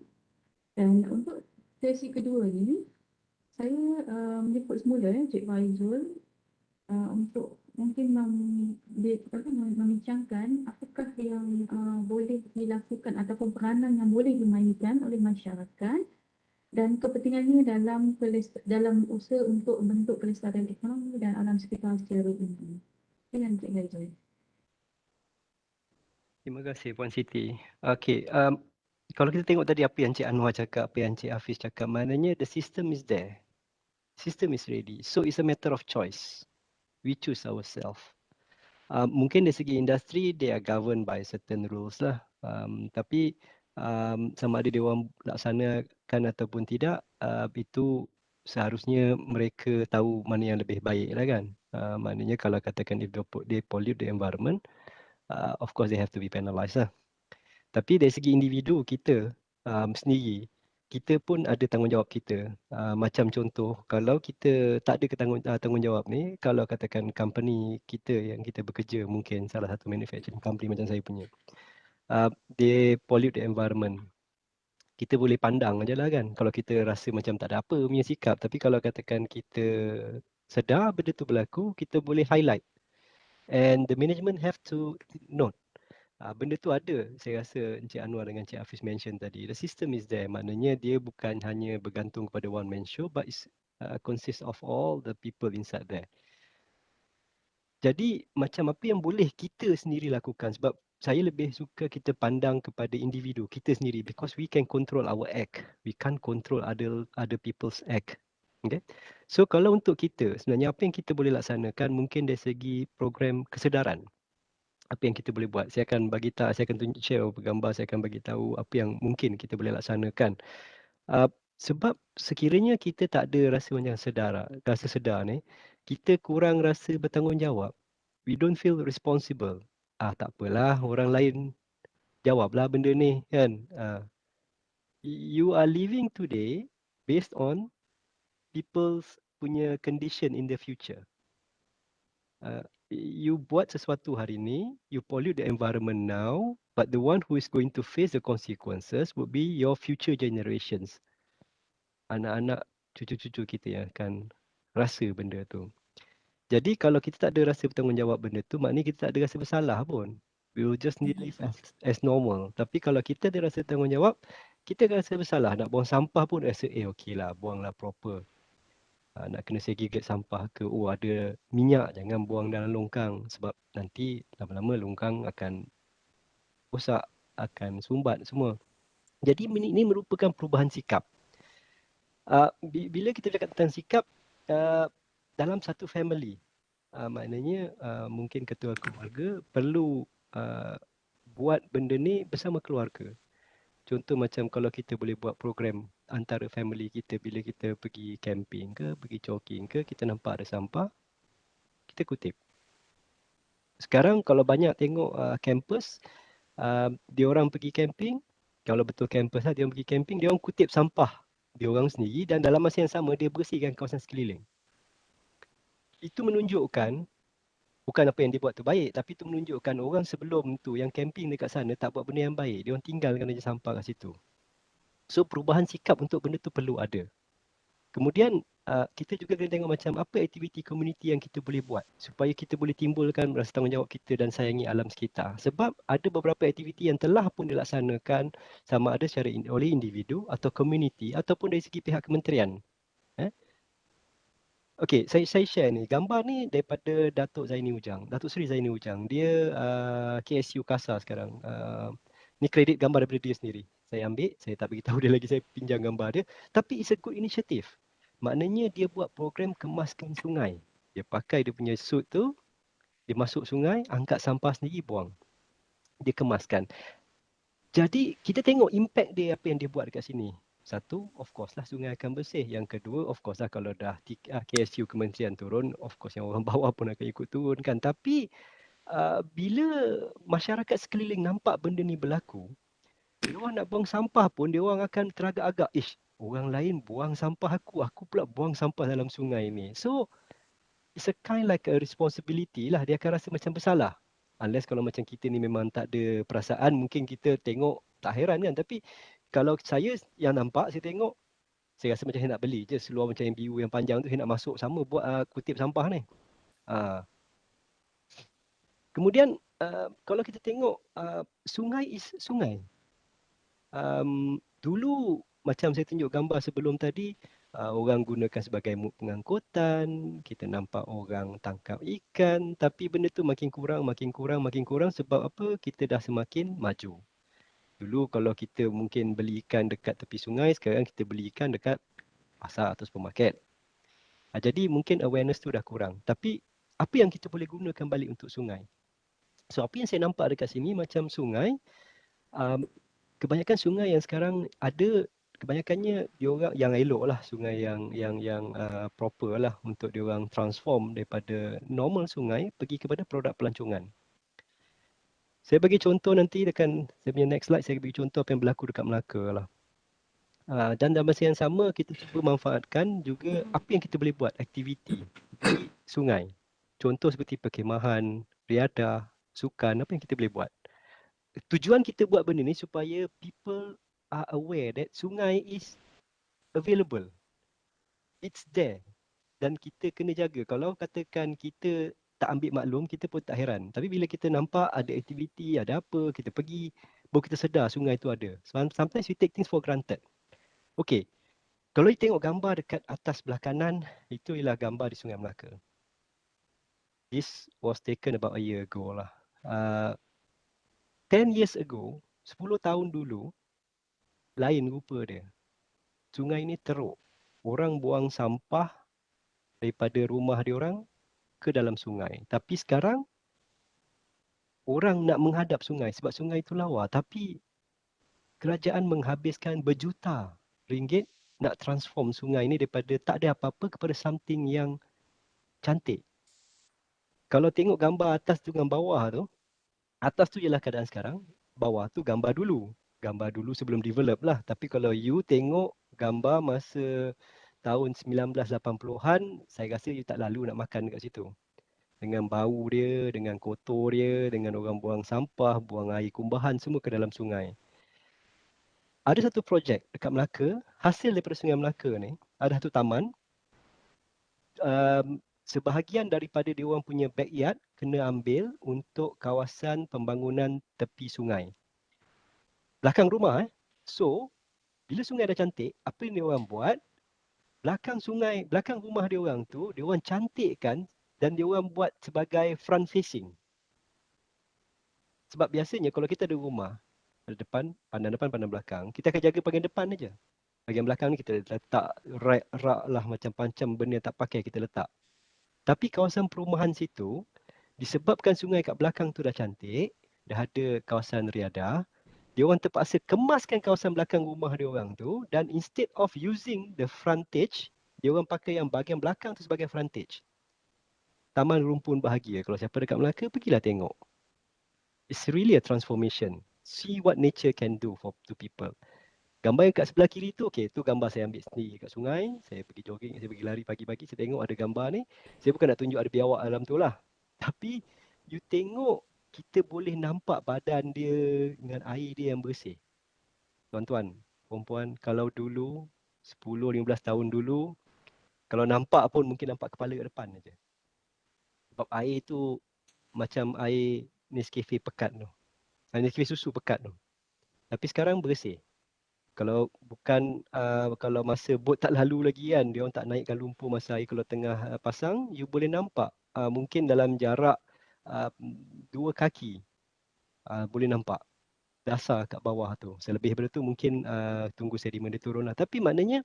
Dan untuk sesi kedua ni, saya menjemput semula Cik Faizul untuk mungkin membincangkan apakah yang boleh dilakukan ataupun peranan yang boleh dimainkan oleh masyarakat dan kepentingannya dalam usaha untuk membentuk kelestarian ekonomi dan alam sekitar secara umum. Dengan Cik Faizul. Terima kasih Puan Siti. Okey, kalau kita tengok tadi apa yang Cik Anwar cakap, apa yang Cik Hafiz cakap, maknanya the system is there. System is ready. So it's a matter of choice. We choose ourselves. Mungkin dari segi industri, they are governed by certain rules lah. Tapi sama ada dia orang laksanakan ataupun tidak, itu seharusnya mereka tahu mana yang lebih baik lah kan. Maknanya kalau katakan if they pollute the environment, of course they have to be penalised lah. Tapi dari segi individu kita sendiri, kita pun ada tanggungjawab kita. Macam contoh, kalau kita tak ada tanggungjawab ni, kalau katakan company kita yang kita bekerja, mungkin salah satu manufacturing company macam saya punya, they pollute the environment. Kita boleh pandang je lah kan, kalau kita rasa macam tak ada apa punya sikap. Tapi kalau katakan kita sedar benda tu berlaku, kita boleh highlight. And the management have to note. Benda tu ada, saya rasa Encik Anwar dengan Encik Hafiz mention tadi. The system is there, maknanya dia bukan hanya bergantung kepada one man show, but it consists of all the people inside there. Jadi macam apa yang boleh kita sendiri lakukan, sebab saya lebih suka kita pandang kepada individu kita sendiri, because we can control our act, we can't control other people's act. Okay? So kalau untuk kita, sebenarnya apa yang kita boleh laksanakan mungkin dari segi program kesedaran. Apa yang kita boleh buat. Saya akan share beberapa gambar, saya akan bagi tahu apa yang mungkin kita boleh laksanakan. Sebab sekiranya kita tak ada rasa sedar ni, kita kurang rasa bertanggungjawab. We don't feel responsible. Tak apalah, orang lain jawablah benda ni kan. You are living today based on people's punya condition in the future. You buat sesuatu hari ni, you pollute the environment now, but the one who is going to face the consequences would be your future generations. Anak-anak, cucu-cucu kita yang akan rasa benda tu. Jadi kalau kita tak ada rasa bertanggungjawab benda tu, maknanya kita tak ada rasa bersalah pun. We will just live as normal. Tapi kalau kita ada rasa tanggungjawab, kita akan rasa bersalah. Nak buang sampah pun rasa, okey lah, buanglah proper. Nak kena segregate sampah ke, ada minyak, jangan buang dalam longkang sebab nanti lama-lama longkang akan rosak, akan sumbat semua. Jadi ini merupakan perubahan sikap. Bila kita cakap tentang sikap dalam satu family, maknanya mungkin ketua keluarga perlu buat benda ni bersama keluarga. Contoh macam kalau kita boleh buat program antara family kita, bila kita pergi camping ke, pergi jogging ke, kita nampak ada sampah, kita kutip. Sekarang kalau banyak tengok campus, dia orang pergi camping, kalau betul campus dia orang pergi camping, dia orang kutip sampah dia orang sendiri dan dalam masa yang sama dia bersihkan kawasan sekeliling. Itu menunjukkan bukan apa yang dia buat tu baik, tapi itu menunjukkan orang sebelum tu yang camping dekat sana tak buat benda yang baik. Dia orang tinggalkan aja sampah kat situ. So perubahan sikap untuk benda tu perlu ada. Kemudian kita juga kena tengok macam apa aktiviti komuniti yang kita boleh buat supaya kita boleh timbulkan rasa tanggungjawab kita dan sayangi alam sekitar. Sebab ada beberapa aktiviti yang telah pun dilaksanakan sama ada secara oleh individu atau komuniti ataupun dari segi pihak kementerian. Okey, saya share ni. Gambar ni daripada Datuk Zaini Ujang. Datuk Seri Zaini Ujang. Dia KSU KASA sekarang. Ni kredit gambar daripada dia sendiri. Saya ambil, saya tak beritahu dia lagi, saya pinjam gambar dia. Tapi it's a good initiative. Maknanya dia buat program kemaskan sungai. Dia pakai dia punya suit tu, dia masuk sungai, angkat sampah sendiri, buang. Dia kemaskan. Jadi kita tengok impact dia apa yang dia buat dekat sini. Satu, of course lah sungai akan bersih. Yang kedua, of course lah kalau dah KSU kementerian turun, of course yang orang bawah pun akan ikut turun kan. Tapi bila masyarakat sekeliling nampak benda ni berlaku, dia orang nak buang sampah pun dia orang akan teragak-agak, ish, orang lain buang sampah aku pula buang sampah dalam sungai ni. So it's a kind like a responsibility lah. Dia akan rasa macam bersalah. Unless kalau macam kita ni memang tak ada perasaan, mungkin kita tengok tak heran kan. Tapi kalau saya yang nampak, saya tengok, saya rasa macam saya nak beli je seluar macam MBU yang panjang tu, saya nak masuk sama buat kutip sampah ni. Kemudian kalau kita tengok sungai is sungai. Dulu macam saya tunjuk gambar sebelum tadi, orang gunakan sebagai pengangkutan, kita nampak orang tangkap ikan, tapi benda tu makin kurang sebab apa? Kita dah semakin maju. Dulu kalau kita mungkin beli ikan dekat tepi sungai, sekarang kita beli ikan dekat pasar atau supermarket. Jadi mungkin awareness tu dah kurang. Tapi apa yang kita boleh gunakan balik untuk sungai? So apa yang saya nampak dekat sini macam sungai, kebanyakan sungai yang sekarang ada, kebanyakannya diorang yang elok lah, sungai yang proper lah untuk diorang transform daripada normal sungai pergi kepada produk pelancongan. Saya bagi contoh nanti dekat saya punya next slide, saya bagi contoh apa yang berlaku dekat Melaka lah. Dan dalam masa yang sama kita cuba manfaatkan juga apa yang kita boleh buat aktiviti di sungai. Contoh seperti perkhemahan, riadah, sukan, apa yang kita boleh buat. Tujuan kita buat benda ni supaya people are aware that sungai is available. It's there. Dan kita kena jaga. Kalau katakan kita tak ambil maklum, kita pun tak heran. Tapi bila kita nampak ada aktiviti, ada apa, kita pergi, baru kita sedar sungai tu ada. Sometimes we take things for granted. Okay. Kalau you tengok gambar dekat atas belah kanan, itu ialah gambar di Sungai Melaka. This was taken about a year ago lah. 10 years ago, 10 tahun dulu, lain rupa dia. Sungai ni teruk. Orang buang sampah daripada rumah dia orang ke dalam sungai. Tapi sekarang, orang nak menghadap sungai sebab sungai itu lawa. Tapi kerajaan menghabiskan berjuta ringgit nak transform sungai ni daripada tak ada apa-apa kepada something yang cantik. Kalau tengok gambar atas tu dengan bawah tu, atas tu ialah keadaan sekarang, bawah tu gambar dulu. Gambar dulu sebelum develop lah. Tapi kalau you tengok gambar masa tahun 1980-an, saya rasa you tak lalu nak makan dekat situ. Dengan bau dia, dengan kotor dia, dengan orang buang sampah, buang air kumbahan semua ke dalam sungai. Ada satu projek dekat Melaka, hasil daripada Sungai Melaka ni, ada satu taman. Sebahagian daripada dia orang punya backyard kena ambil untuk kawasan pembangunan tepi sungai. Belakang rumah So, bila sungai dah cantik, apa yang dia orang buat? Belakang sungai, belakang rumah dia orang tu, dia orang cantikkan dan dia orang buat sebagai front facing. Sebab biasanya kalau kita ada rumah, ada depan, pandang belakang, kita akan jaga bahagian depan aja. Bahagian belakang ni kita letak rak lah macam benda yang tak pakai kita letak. Tapi kawasan perumahan situ, disebabkan sungai kat belakang tu dah cantik, dah ada kawasan riadah, dia orang terpaksa kemaskan kawasan belakang rumah dia orang tu dan instead of using the frontage, dia orang pakai yang bahagian belakang tu sebagai frontage. Taman Rumpun Bahagia. Kalau siapa dekat Melaka, pergilah tengok. It's really a transformation. See what nature can do to people. Gambar yang kat sebelah kiri tu, okay, tu gambar saya ambil sendiri kat sungai. Saya pergi jogging, saya pergi lari pagi-pagi, saya tengok ada gambar ni. Saya bukan nak tunjuk ada biawak dalam tu lah. Tapi, you tengok, kita boleh nampak badan dia dengan air dia yang bersih. Tuan-tuan, perempuan, kalau dulu, 10-15 tahun dulu, kalau nampak pun mungkin nampak kepala kat depan aja. Sebab air tu macam air Nescafe pekat tu. Nescafe susu pekat tu. Tapi sekarang bersih. Kalau bukan kalau masa bot tak lalu lagi kan, dia orang tak naikkan lumpur masa air kalau tengah pasang, you boleh nampak mungkin dalam jarak 2 kaki boleh nampak dasar kat bawah tu. Selebih daripada tu mungkin tunggu sedimen dia turun lah. Tapi maknanya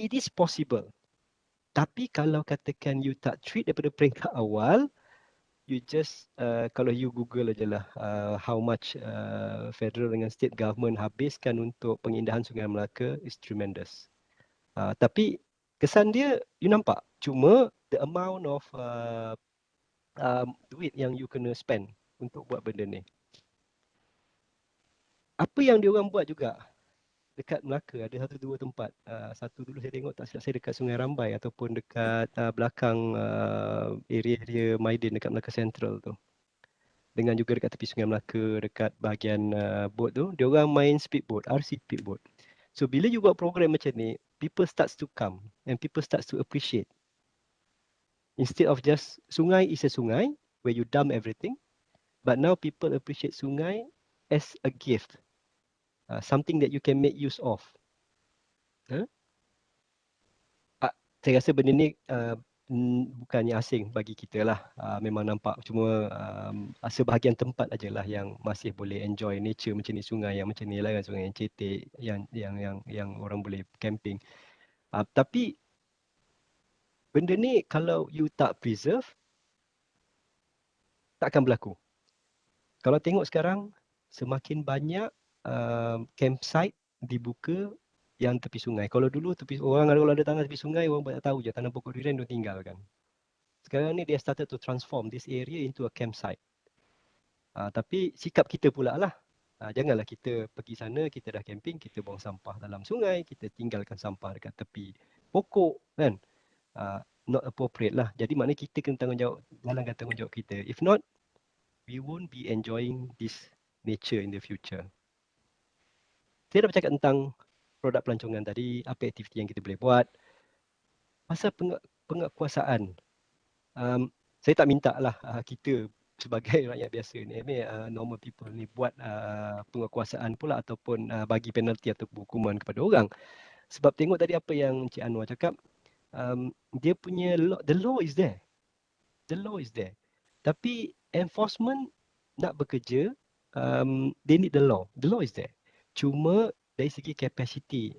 it is possible. Tapi kalau katakan you tak treat daripada peringkat awal, you just kalau you Google aja lah how much federal dengan state government habiskan untuk pengindahan Sungai Melaka is tremendous. Tapi kesan dia you nampak, cuma the amount of duit yang you kena spend untuk buat benda ni. Apa yang diorang buat juga dekat Melaka ada satu dua tempat. Satu dulu saya tengok tak silap saya dekat Sungai Rambai ataupun dekat belakang area-area Maidin dekat Melaka Central tu. Dengan juga dekat tepi Sungai Melaka, dekat bahagian boat tu, diorang main speedboat, RC speedboat. So bila you buat program macam ni, people starts to come and people starts to appreciate. Instead of just sungai is a sungai where you dump everything, but now people appreciate sungai as a gift. Something that you can make use of. Saya rasa benda ni bukannya asing bagi kita lah. Memang nampak, cuma sebahagian tempat ajalah yang masih boleh enjoy nature macam ni, sungai yang macam ni lah kan, sungai yang cetek, yang orang boleh camping. Tapi benda ni kalau you tak preserve, tak akan berlaku. Kalau tengok sekarang, semakin banyak campsite dibuka yang tepi sungai. Kalau dulu tepi orang kalau ada tanah tepi sungai, orang banyak tahu je tanam pokok durian dia tinggalkan. Sekarang ni dia started to transform this area into a campsite. Tapi sikap kita pula lah. Janganlah kita pergi sana, kita dah camping, kita buang sampah dalam sungai, kita tinggalkan sampah dekat tepi pokok kan. Not appropriate lah. Jadi maknanya kita kena tanggungjawab, jalankan tanggungjawab kita. If not, we won't be enjoying this nature in the future. Saya dah bercakap tentang produk pelancongan tadi, apa aktiviti yang kita boleh buat. Pasal penguatkuasaan, saya tak minta lah kita sebagai rakyat biasa ni, normal people ni buat penguatkuasaan pula ataupun bagi penalti atau hukuman kepada orang. Sebab tengok tadi apa yang Encik Anwar cakap, dia punya law, the law is there. The law is there. Tapi enforcement nak bekerja, they need the law. The law is there. Cuma dari segi capacity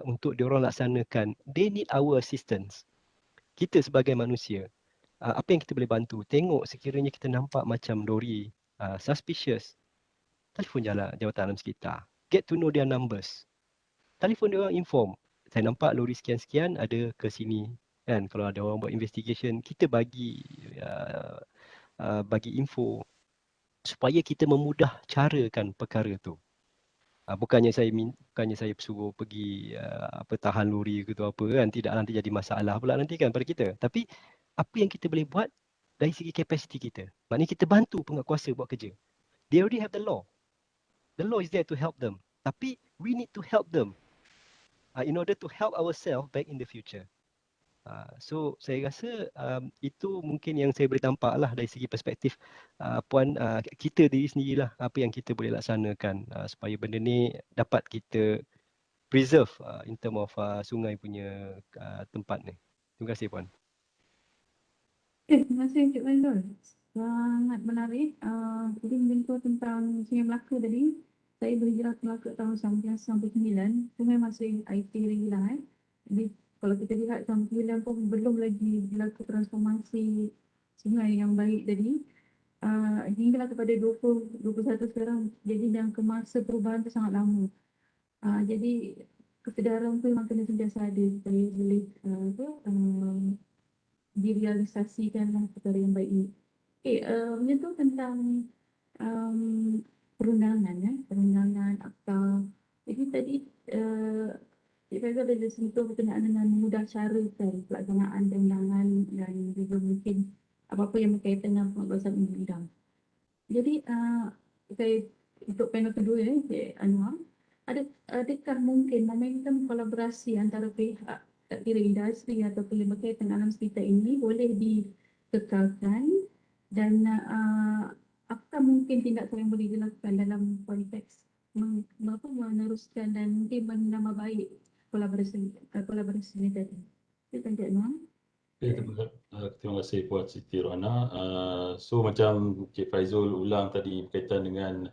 untuk diorang laksanakan, they need our assistance. Kita sebagai manusia, apa yang kita boleh bantu? Tengok sekiranya kita nampak macam lori suspicious, telefon jawatan alam sekitar. Get to know their numbers. Telefon diorang, inform. Saya nampak lori sekian-sekian ada ke sini. Kan? Kalau ada orang buat investigation, kita bagi info supaya kita memudah carakan perkara tu. Bukannya saya suruh pergi tahan lori ke tu apa kan, tidak nanti jadi masalah pula nanti kan pada kita. Tapi apa yang kita boleh buat dari segi kapasiti kita, maknanya kita bantu penguatkuasa buat kerja. They already have the law. The law is there to help them. Tapi we need to help them in order to help ourselves back in the future. So saya rasa itu mungkin yang saya boleh tampak lah dari segi perspektif Puan, kita diri sendirilah apa yang kita boleh laksanakan supaya benda ni dapat kita preserve in term of sungai punya tempat ni. Terima kasih Puan. Terima kasih Encik Faizal. Sangat menarik. Jadi menyentuh tentang Sungai Melaka tadi. Saya berhijrah ke Melaka tahun 1999. Sungai masih IT lagi lah. Jadi kalau kita lihat tahun 99 pun belum lagi berlaku transformasi sungai yang baik tadi. Hinggalah kepada 2021 sekarang. Jadi yang ke masa perubahan tu sangat lama. Jadi kesedaran tu memang kena sentiasa ada supaya boleh direalisasikan perkara yang baik ini. Menyentuh tentang perundangan akta. Jadi tadi Cik Faizal ada sentuh berkenaan dengan mudah carakan pelaksanaan perundangan dan juga mungkin apa-apa yang berkaitan dengan pengawasan undang-undang. Jadi saya untuk panel kedua Cik Anwar, adakah mungkin momentum kolaborasi antara pihak tak kira industri atau yang berkaitan alam sekitar ini boleh dikekalkan dan apakah mungkin tindakan yang boleh dilakukan dalam konteks meneruskan dan mungkin menambah baik kolaborasi ini tadi. Silakan Cik Anwar. Terima kasih Puan Siti Rohana. So macam Cik Faizul ulang tadi berkaitan dengan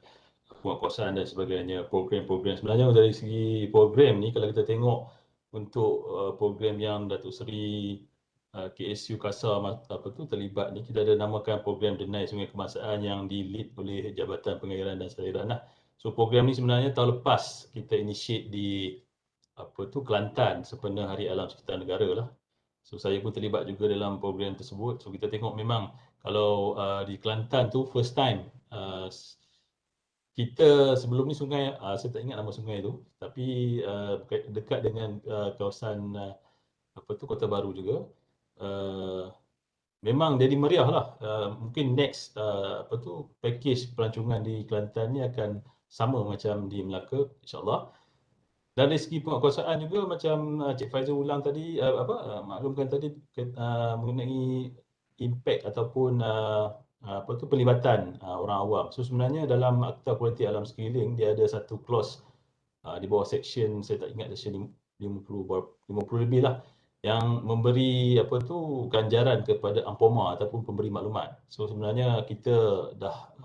penguatkuasaan dan sebagainya, program-program. Sebenarnya dari segi program ni, kalau kita tengok untuk program yang Datuk Seri KSU Kasar terlibat ni, kita ada namakan program Denai Sungai Kebangsaan yang di-lead oleh Jabatan Pengairan dan Saliran lah. So program ni sebenarnya tahun lepas kita initiate di Kelantan sempena Hari Alam Sekitar Negara lah. So saya pun terlibat juga dalam program tersebut. So kita tengok memang kalau di Kelantan tu first time kita sebelum ni sungai, saya tak ingat nama sungai tu, tapi dekat dengan kawasan Kota Baru juga. Memang jadi meriah lah. Mungkin next package pelancongan di Kelantan ni akan sama macam di Melaka, insyaAllah. Dan dari segi penguasaan juga macam Cik Faizal ulang tadi, maklumkan tadi mengenai impact ataupun pelibatan orang awam. So sebenarnya dalam Akta Kualiti Alam Sekeliling dia ada satu clause di bawah section, saya tak ingat section 50 lebih lah, yang memberi ganjaran kepada AMPOMA ataupun pemberi maklumat. So sebenarnya kita dah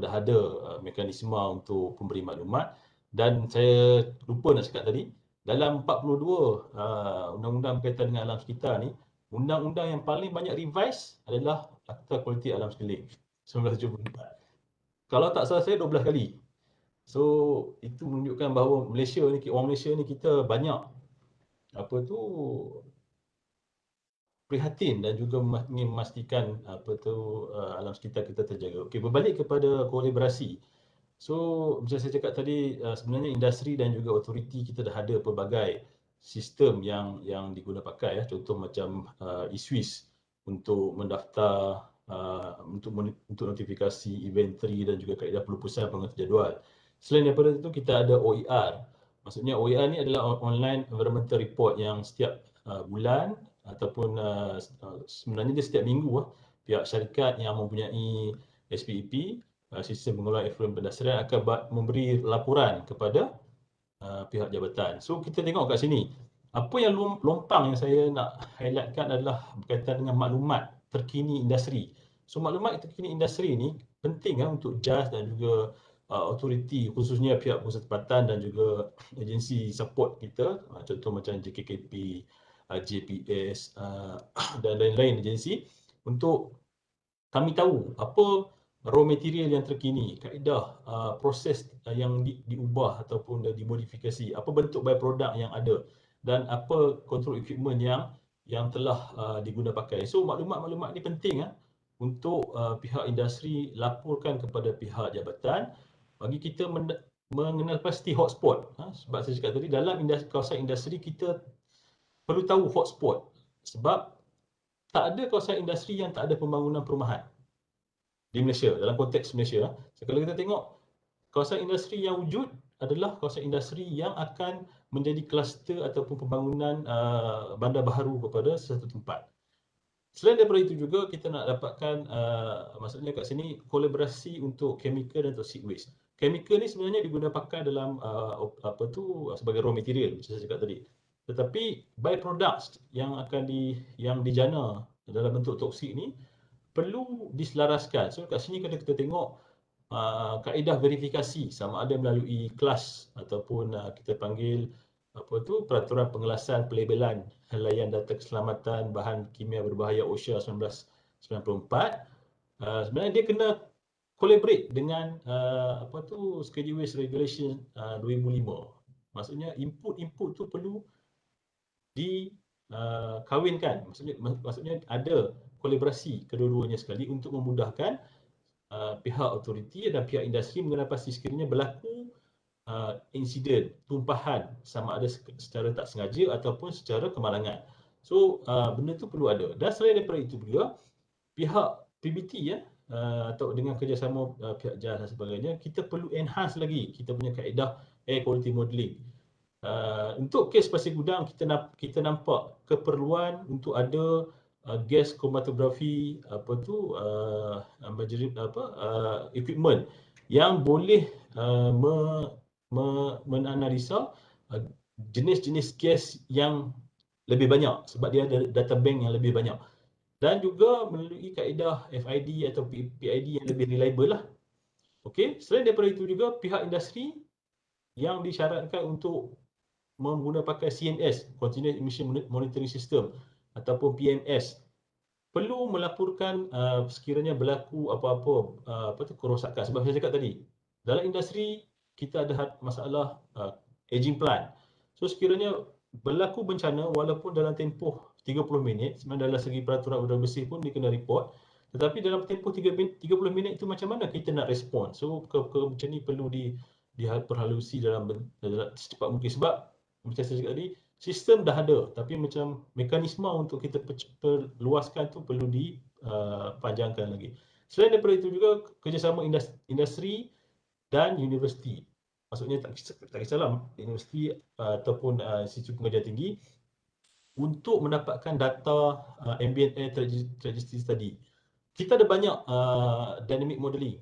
dah ada mekanisme untuk pemberi maklumat. Dan saya lupa nak cakap tadi, dalam 42 undang-undang berkaitan dengan alam sekitar ni, undang-undang yang paling banyak revise adalah Akta Kualiti Alam Sekeliling 1974. Kalau tak salah saya 12 kali. So itu menunjukkan bahawa Malaysia ni, orang Malaysia ni kita banyak prihatin dan juga ingin memastikan alam sekitar kita terjaga. Okey, berbalik kepada kolaborasi. So macam saya cakap tadi, sebenarnya industri dan juga autoriti kita dah ada pelbagai sistem yang diguna pakai ya. Contoh macam eSwiss untuk mendaftar untuk notifikasi inventory dan juga kaedah pelupusan pengatur jadual. Selain daripada itu kita ada OER. Maksudnya OER ni adalah Online Environmental Report yang setiap bulan ataupun sebenarnya dia setiap minggu pihak syarikat yang mempunyai SPEP, Sistem Pengelolaan Efluent Pendasaran, akan memberi laporan kepada pihak jabatan. So kita tengok kat sini, apa yang lompang yang saya nak highlightkan adalah berkaitan dengan maklumat terkini industri. So maklumat terkini industri ni penting untuk JAS dan juga autoriti, khususnya pihak pengurusan tempatan dan juga agensi support kita, contoh macam JKKP, JPS dan lain-lain agensi, untuk kami tahu apa raw material yang terkini, kaedah proses yang diubah ataupun dimodifikasi, apa bentuk byproduct yang ada dan apa control equipment yang telah diguna pakai. So maklumat-maklumat ni penting untuk pihak industri laporkan kepada pihak jabatan bagi kita mengenal pasti hotspot. Sebab saya cakap tadi, dalam kawasan industri kita perlu tahu hotspot. Sebab tak ada kawasan industri yang tak ada pembangunan perumahan di Malaysia, dalam konteks Malaysia. So, kalau kita tengok, kawasan industri yang wujud adalah kawasan industri yang akan menjadi kluster ataupun pembangunan bandar baharu kepada satu tempat. Selain daripada itu juga kita nak dapatkan, maksudnya kat sini, kolaborasi untuk chemical dan toxic waste. Chemical ni sebenarnya diguna pakai dalam sebagai raw material, macam saya cakap tadi. Tetapi byproducts yang dijana dalam bentuk toksik ni perlu diselaraskan. So kat sini kita tengok kaedah verifikasi sama ada melalui kelas ataupun kita panggil peraturan pengelasan pelabelan helaian data keselamatan bahan kimia berbahaya OSHA 1994. Sebenarnya dia kena collaborate dengan Schedule Waste Regulation 2005. Maksudnya input tu perlu dikawinkan. Maksudnya ada kolaborasi kedua-duanya sekali untuk memudahkan pihak autoriti dan pihak industri mengenal pasti sekiranya berlaku insiden tumpahan sama ada secara tak sengaja ataupun secara kemalangan. So benda tu perlu ada. Dan selain daripada itu juga, pihak PBT atau dengan kerjasama pihak JAS dan sebagainya, kita perlu enhance lagi kita punya kaedah air quality modelling. Untuk kes Pasir Gudang, kita nampak keperluan untuk ada gas chromatografi equipment yang boleh menganalisa jenis-jenis gas yang lebih banyak sebab dia ada data bank yang lebih banyak, dan juga melalui kaedah FID atau PID yang lebih reliable lah. Okey, selain daripada itu juga pihak industri yang disyaratkan untuk menggunakan pakai CMS, Continuous Emission Monitoring System ataupun PMS, perlu melaporkan sekiranya berlaku apa-apa kerosakan. Sebab saya cakap tadi, dalam industri kita ada masalah aging plant. So sekiranya berlaku bencana walaupun dalam tempoh 30 minit, sebenarnya dalam segi peraturan udara bersih pun dia kena report, tetapi dalam tempoh 30 minit itu macam mana kita nak respon. So macam ni perlu diperhalusi dalam secepat mungkin, sebab macam saya cakap tadi, sistem dah ada, tapi macam mekanisme untuk kita perluaskan tu perlu dipanjangkan lagi. Selain daripada itu juga kerjasama industri dan universiti. Maksudnya tak kisahlah universiti ataupun institusi pengajian tinggi untuk mendapatkan data ambient air trajectory study. Kita ada banyak dynamic modeling.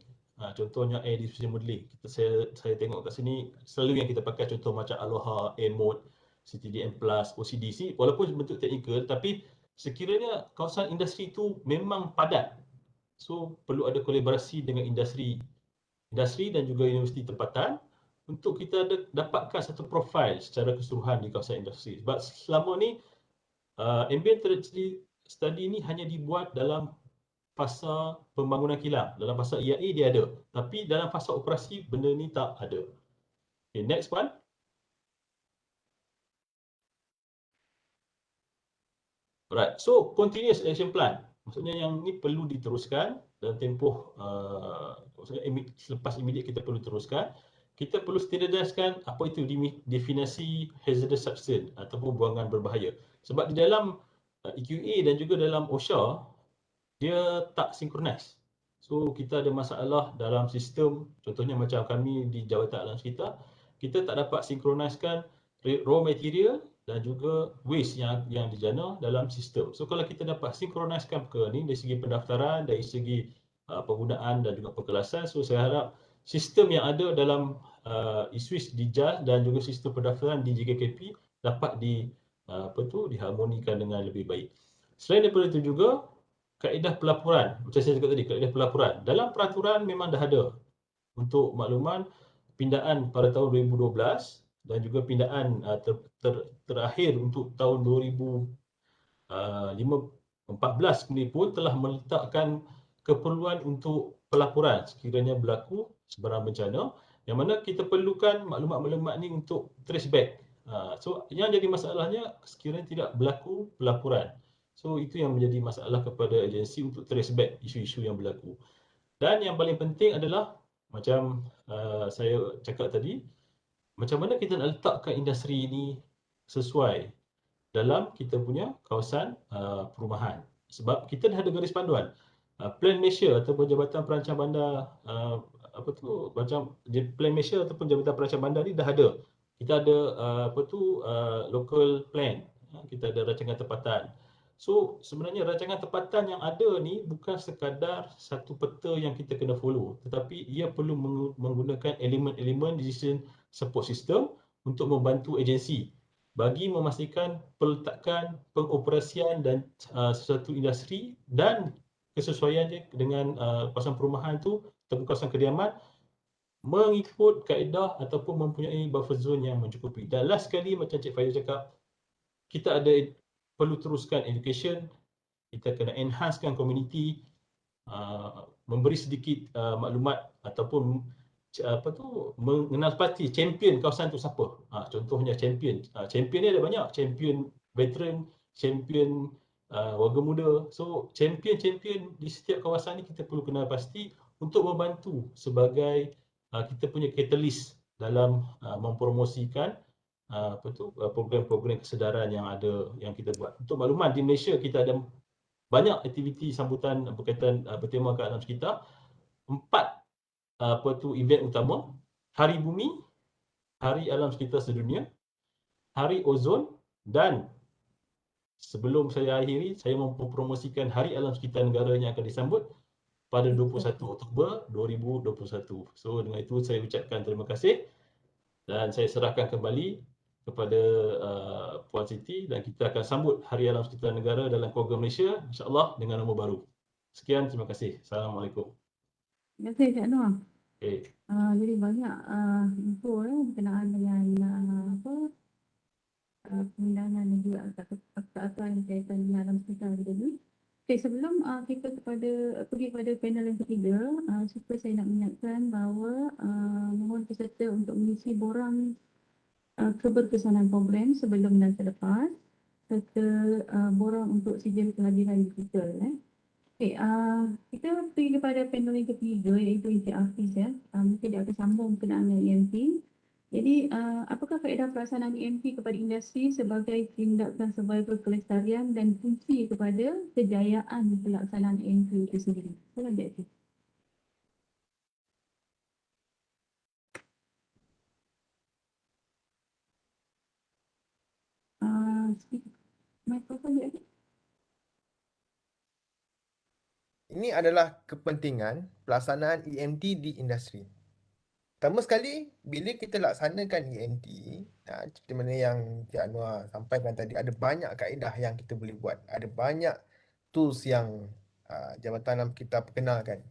Contohnya air diffusion modeling. Saya tengok kat sini selalu yang kita pakai contoh macam Aloha, Airmode, CTDM+, OCDC, walaupun bentuk teknikal, tapi sekiranya kawasan industri itu memang padat. So perlu ada kolaborasi dengan industri dan juga universiti tempatan untuk kita dapatkan satu profil secara keseluruhan di kawasan industri. Sebab selama ni ambient trajectory study ni hanya dibuat dalam fasa pembangunan kilang. Dalam fasa EIA dia ada, tapi dalam fasa operasi benda ni tak ada. Okay, next one. Right, so continuous action plan. Maksudnya yang ni perlu diteruskan dalam tempoh maksudnya selepas immediate kita perlu teruskan. Kita perlu standardiskan apa itu definisi hazardous substance ataupun buangan berbahaya. Sebab di dalam EQA dan juga dalam OSHA dia tak sinkronis. So kita ada masalah dalam sistem, contohnya macam kami di Jabatan Alam Sekitar, kita tak dapat sinkroniskan raw material dan juga waste yang dijana dalam sistem. So kalau kita dapat sinkroniskan perkara ni dari segi pendaftaran, dari segi penggunaan dan juga pengkelasan, so saya harap sistem yang ada dalam ISWIS di JAS dan juga sistem pendaftaran di JKKP dapat diharmonikan dengan lebih baik. Selain daripada itu juga kaedah pelaporan, macam saya cakap tadi, kaedah pelaporan dalam peraturan memang dah ada. Untuk makluman, pindaan pada tahun 2012 dan juga pindaan terakhir untuk tahun 2014 ni pun telah meletakkan keperluan untuk pelaporan sekiranya berlaku sebarang bencana, yang mana kita perlukan maklumat-maklumat ni untuk trace back. So yang jadi masalahnya sekiranya tidak berlaku pelaporan. So itu yang menjadi masalah kepada agensi untuk trace back isu-isu yang berlaku. Dan yang paling penting adalah macam saya cakap tadi, macam mana kita nak letakkan industri ini sesuai dalam kita punya kawasan perumahan. Sebab kita dah ada garis panduan. Plan Malaysia ataupun Jabatan Perancang Bandar Plan Malaysia ataupun Jabatan Perancang Bandar ni dah ada. Kita ada local plan. Kita ada rancangan tempatan. So sebenarnya rancangan tempatan yang ada ni bukan sekadar satu peta yang kita kena follow, tetapi ia perlu menggunakan elemen-elemen decision support system untuk membantu agensi bagi memastikan peletakan, pengoperasian dan sesuatu industri dan kesesuaiannya dengan kawasan perumahan tu ataupun kawasan kediaman mengikut kaedah ataupun mempunyai buffer zone yang mencukupi. Dan last sekali macam Cik Faizal cakap, kita ada perlu teruskan education, kita kena enhancekan community, memberi sedikit maklumat ataupun mengenal pasti champion kawasan tu siapa. Contohnya champion ni ada banyak, champion veteran, champion warga muda. So champion di setiap kawasan ni kita perlu kenal pasti untuk membantu sebagai kita punya catalyst dalam mempromosikan program-program kesedaran yang ada yang kita buat. Untuk makluman, di Malaysia kita ada banyak aktiviti sambutan berkaitan bertemakan alam sekitar. 4 event utama: Hari Bumi, Hari Alam Sekitar Sedunia, Hari Ozon, dan sebelum saya akhiri, saya mempromosikan Hari Alam Sekitar Negara yang akan disambut pada 21 Oktober 2021. So dengan itu saya ucapkan terima kasih dan saya serahkan kembali kepada Puan Siti, dan kita akan sambut Hari Alam Sekitar Negara dalam keluarga Malaysia insya-Allah dengan nama baru. Sekian, terima kasih. Assalamualaikum. Terima kasih Cik Anwar. Okay. Jadi banyak info berkenaan dengan juga akta-akta yang berkaitan dengan alam sekitar tadi. Okay, sebelum kita pergi kepada panel yang ketiga, supaya saya nak mengingatkan bahawa mohon peserta untuk mengisi borang keberkesanan program sebelum dan selepas, serta borang untuk sijil kehadiran digital. Okay, kita pergi kepada panel yang ketiga iaitu inti Hafiz ya. Mungkin dia akan sambung berkenaan dengan EMP. Jadi, apakah faedah pelaksanaan EMP kepada industri sebagai tindakan survival kelestarian dan kunci kepada kejayaan pelaksanaan EMP itu sendiri? Silakan Dr. Hafiz. Mikrofon Dr. Hafiz. Ini adalah kepentingan pelaksanaan EMT di industri. Pertama sekali, bila kita laksanakan EMT, seperti mana yang Cik Anwar sampaikan tadi, ada banyak kaedah yang kita boleh buat. Ada banyak tools yang Jabatan Alam kita perkenalkan.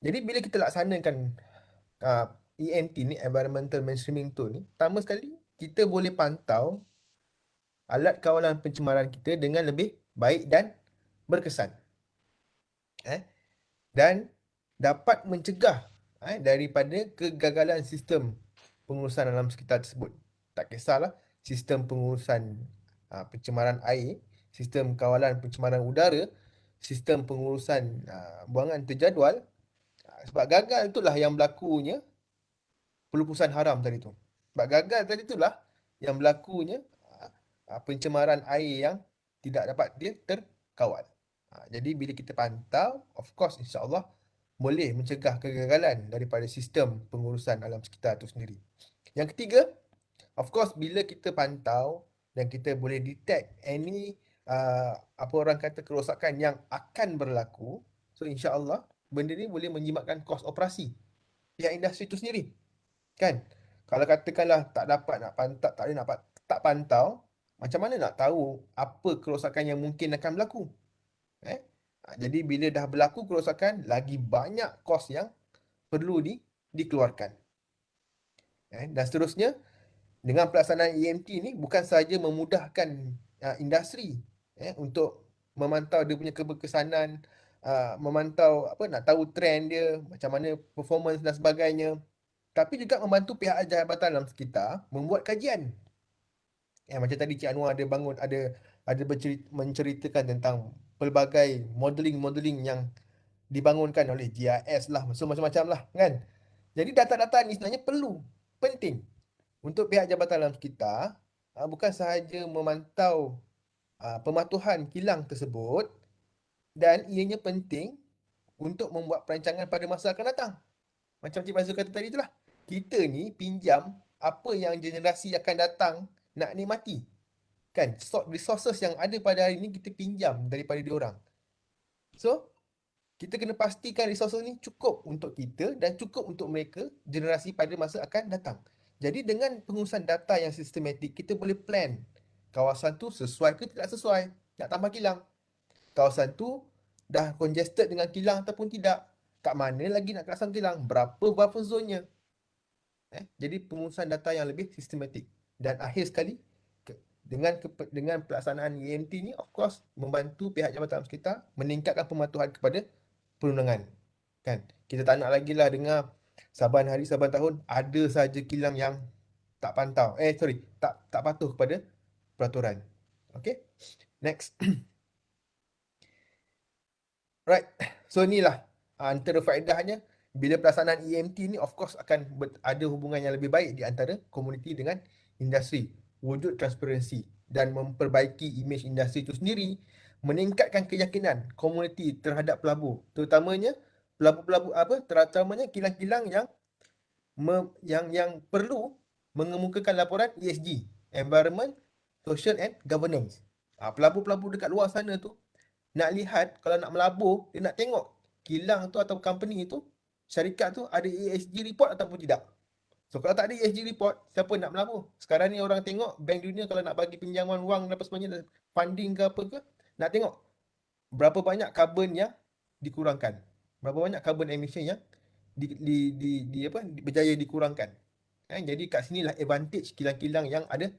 Jadi bila kita laksanakan EMT ni, Environmental Mainstreaming Tool ni, pertama sekali, kita boleh pantau alat kawalan pencemaran kita dengan lebih baik dan berkesan. Dan dapat mencegah daripada kegagalan sistem pengurusan alam sekitar tersebut. Tak kisahlah sistem pengurusan pencemaran air, sistem kawalan pencemaran udara, sistem pengurusan buangan terjadual. Sebab gagal itulah yang berlakunya pelupusan haram tadi tu. Sebab gagal tadi itulah yang berlakunya pencemaran air yang tidak dapat dia terkawal. Jadi bila kita pantau, of course insya-Allah boleh mencegah kegagalan daripada sistem pengurusan alam sekitar itu sendiri. Yang ketiga, of course bila kita pantau dan kita boleh detect any apa orang kata kerosakan yang akan berlaku, so insya-Allah benda ni boleh menjimatkan kos operasi pihak industri itu sendiri. Kan? Kalau katakanlah tak dapat nak pantau, tak pantau, macam mana nak tahu apa kerosakan yang mungkin akan berlaku? Jadi bila dah berlaku kerosakan, lagi banyak kos yang perlu dikeluarkan. Dan seterusnya, dengan pelaksanaan EMT ni bukan sahaja memudahkan industri untuk memantau dia punya keberkesanan, memantau nak tahu trend dia, macam mana performance dan sebagainya, tapi juga membantu pihak Jabatan Alam Sekitar membuat kajian. Macam tadi Cik Anwar ada menceritakan tentang pelbagai modeling-modeling yang dibangunkan oleh GIS lah, macam-macam lah kan. Jadi data-data ni sebenarnya penting untuk pihak Jabatan Alam Sekitar, bukan sahaja memantau pematuhan kilang tersebut, dan ianya penting untuk membuat perancangan pada masa akan datang. Macam Cik Fazul kata tadi itulah, kita ni pinjam apa yang generasi akan datang nak nikmati. Kan, resources yang ada pada hari ni kita pinjam daripada diorang. So, kita kena pastikan resources ni cukup untuk kita dan cukup untuk mereka, generasi pada masa akan datang. Jadi dengan pengurusan data yang sistematik, kita boleh plan kawasan tu sesuai ke tidak sesuai, nak tambah kilang. Kawasan tu dah congested dengan kilang ataupun tidak. Kat mana lagi nak pasang kilang, berapa buffer zone-nya. Jadi pengurusan data yang lebih sistematik. Dan akhir sekali, dengan pelaksanaan EMT ni, of course, membantu pihak Jabatan Alam Sekitar meningkatkan pematuhan kepada perundangan. Kan? Kita tak nak lagi lah dengar saban hari, saban tahun, ada saja kilang yang tak pantau. Tak patuh kepada peraturan. Okay? Next. Right. So inilah antara faedahnya. Bila pelaksanaan EMT ni, of course, akan ada hubungan yang lebih baik di antara komuniti dengan industri. Wujud transparansi dan memperbaiki imej industri itu sendiri, meningkatkan keyakinan komuniti terhadap pelabur, terutamanya terutamanya kilang-kilang yang perlu mengemukakan laporan ESG, Environment, Social and Governance. Pelabur-pelabur dekat luar sana tu nak lihat, kalau nak melabur, dia nak tengok kilang tu atau company tu, syarikat tu ada ESG report ataupun tidak. So kalau tak ada ESG report, siapa nak melabur? Sekarang ni orang tengok Bank Dunia kalau nak bagi pinjaman wang dan apa sebagainya, funding ke apa ke, nak tengok berapa banyak karbon yang dikurangkan. Berapa banyak carbon emission yang berjaya dikurangkan. Jadi kat sinilah advantage kilang-kilang yang ada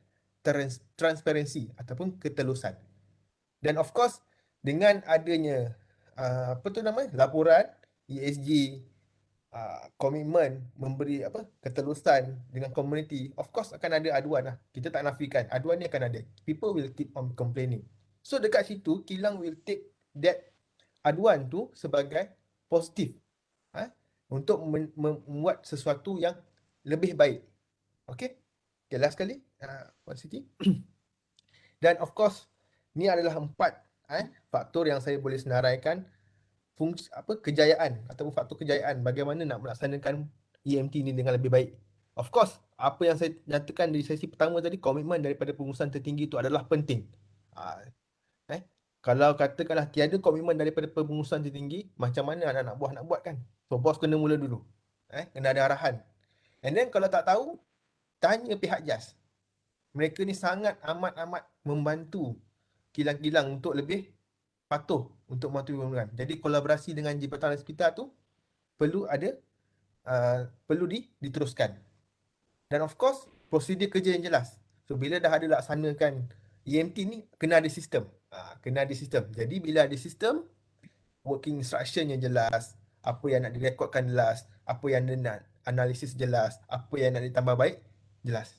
transparansi ataupun ketelusan. Dan of course dengan adanya laporan ESG, komitmen memberi ketelusan dengan komuniti, of course akan ada aduan lah. Kita tak nafikan aduan ni akan ada. People will keep on complaining. So dekat situ kilang will take that aduan tu sebagai positif untuk membuat sesuatu yang lebih baik. Okay, last sekali Puan Siti. Dan of course ni adalah 4 faktor yang saya boleh senaraikan kejayaan ataupun faktor kejayaan bagaimana nak melaksanakan EMT ni dengan lebih baik. Of course, apa yang saya nyatakan di sesi pertama tadi, komitmen daripada pengurusan tertinggi itu adalah penting. Kalau katakanlah tiada komitmen daripada pengurusan tertinggi, macam mana anak buah nak buat kan? So bos kena mula dulu. Kena ada arahan. And then kalau tak tahu, tanya pihak JAS. Mereka ni sangat amat membantu kilang-kilang untuk lebih patuh untuk mematuhi perundangan. Jadi kolaborasi dengan Jabatan Hospital tu perlu diteruskan. Dan of course, prosedur kerja yang jelas. So bila dah ada laksanakan EMT ni, kena ada sistem. Kena ada sistem. Jadi bila ada sistem, working instruction yang jelas, apa yang nak direkodkan jelas, apa yang nak analisis jelas, apa yang nak ditambah baik, jelas.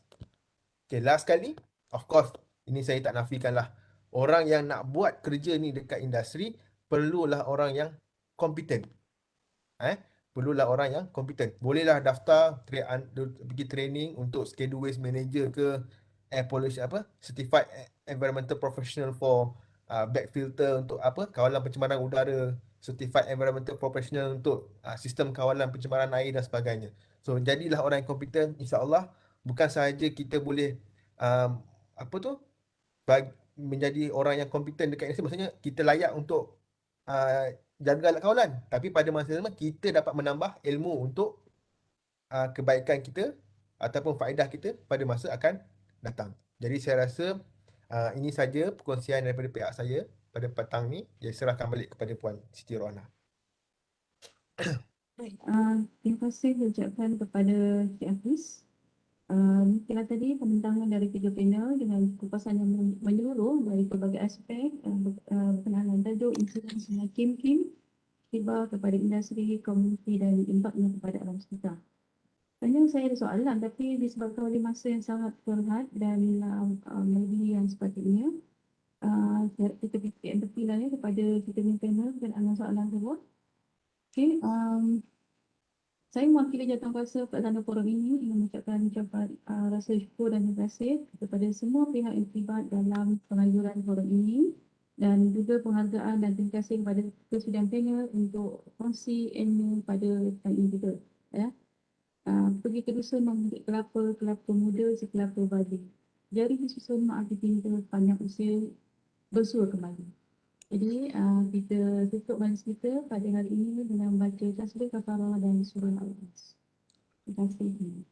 Okay, last kali, of course, ini saya tak nafikan lah. Orang yang nak buat kerja ni dekat industri, perlulah orang yang kompeten. Perlulah orang yang kompeten. Bolehlah daftar pergi training untuk schedule waste manager ke, air pollution certified environmental professional for bag filter untuk kawalan pencemaran udara, certified environmental professional untuk sistem kawalan pencemaran air dan sebagainya. So jadilah orang yang kompeten, insya-Allah bukan sahaja kita boleh menjadi orang yang kompeten dekat industri, maksudnya kita layak untuk jaga kawalan, tapi pada masa yang sama kita dapat menambah ilmu untuk kebaikan kita ataupun faedah kita pada masa akan datang. Jadi saya rasa ini saja perkongsian daripada pihak saya pada petang ni. Saya serahkan balik kepada Puan Siti Rohana. Terima kasih ucapkan kepada Cik Hafiz. Mungkinlah tadi pembintangan dari tiga panel dengan kupasan yang menyeluruh dari pelbagai aspek berkenaan dengan tajuk insidens dengan KIM, tiba kepada industri, komuniti dan impaknya kepada alam sekitar. Sebenarnya saya ada soalan, tapi disebabkan oleh masa yang sangat terhad dan melebihi yang sepatutnya, kita berpilih kepada kita punya panel berkenaan soalan tersebut. Okay, saya mewakili jawatankuasa pelaksanaan forum ini ingin mengucapkan ucapan rasa syukur dan terima kasih kepada semua pihak yang terlibat dalam penganjuran forum ini, dan juga penghargaan dan terima kasih kepada kesudian panel untuk kongsi ilmu pada tahun ini juga. Pergi ke dusun mengambil kelapa muda sekelapa badi. Jari disusun maaf ditinta panjang usia bersua kembali. Jadi kita tutup majlis kita pada hari ini dengan membaca tasbih kafarah dan surah Al-Nas. Terima kasih.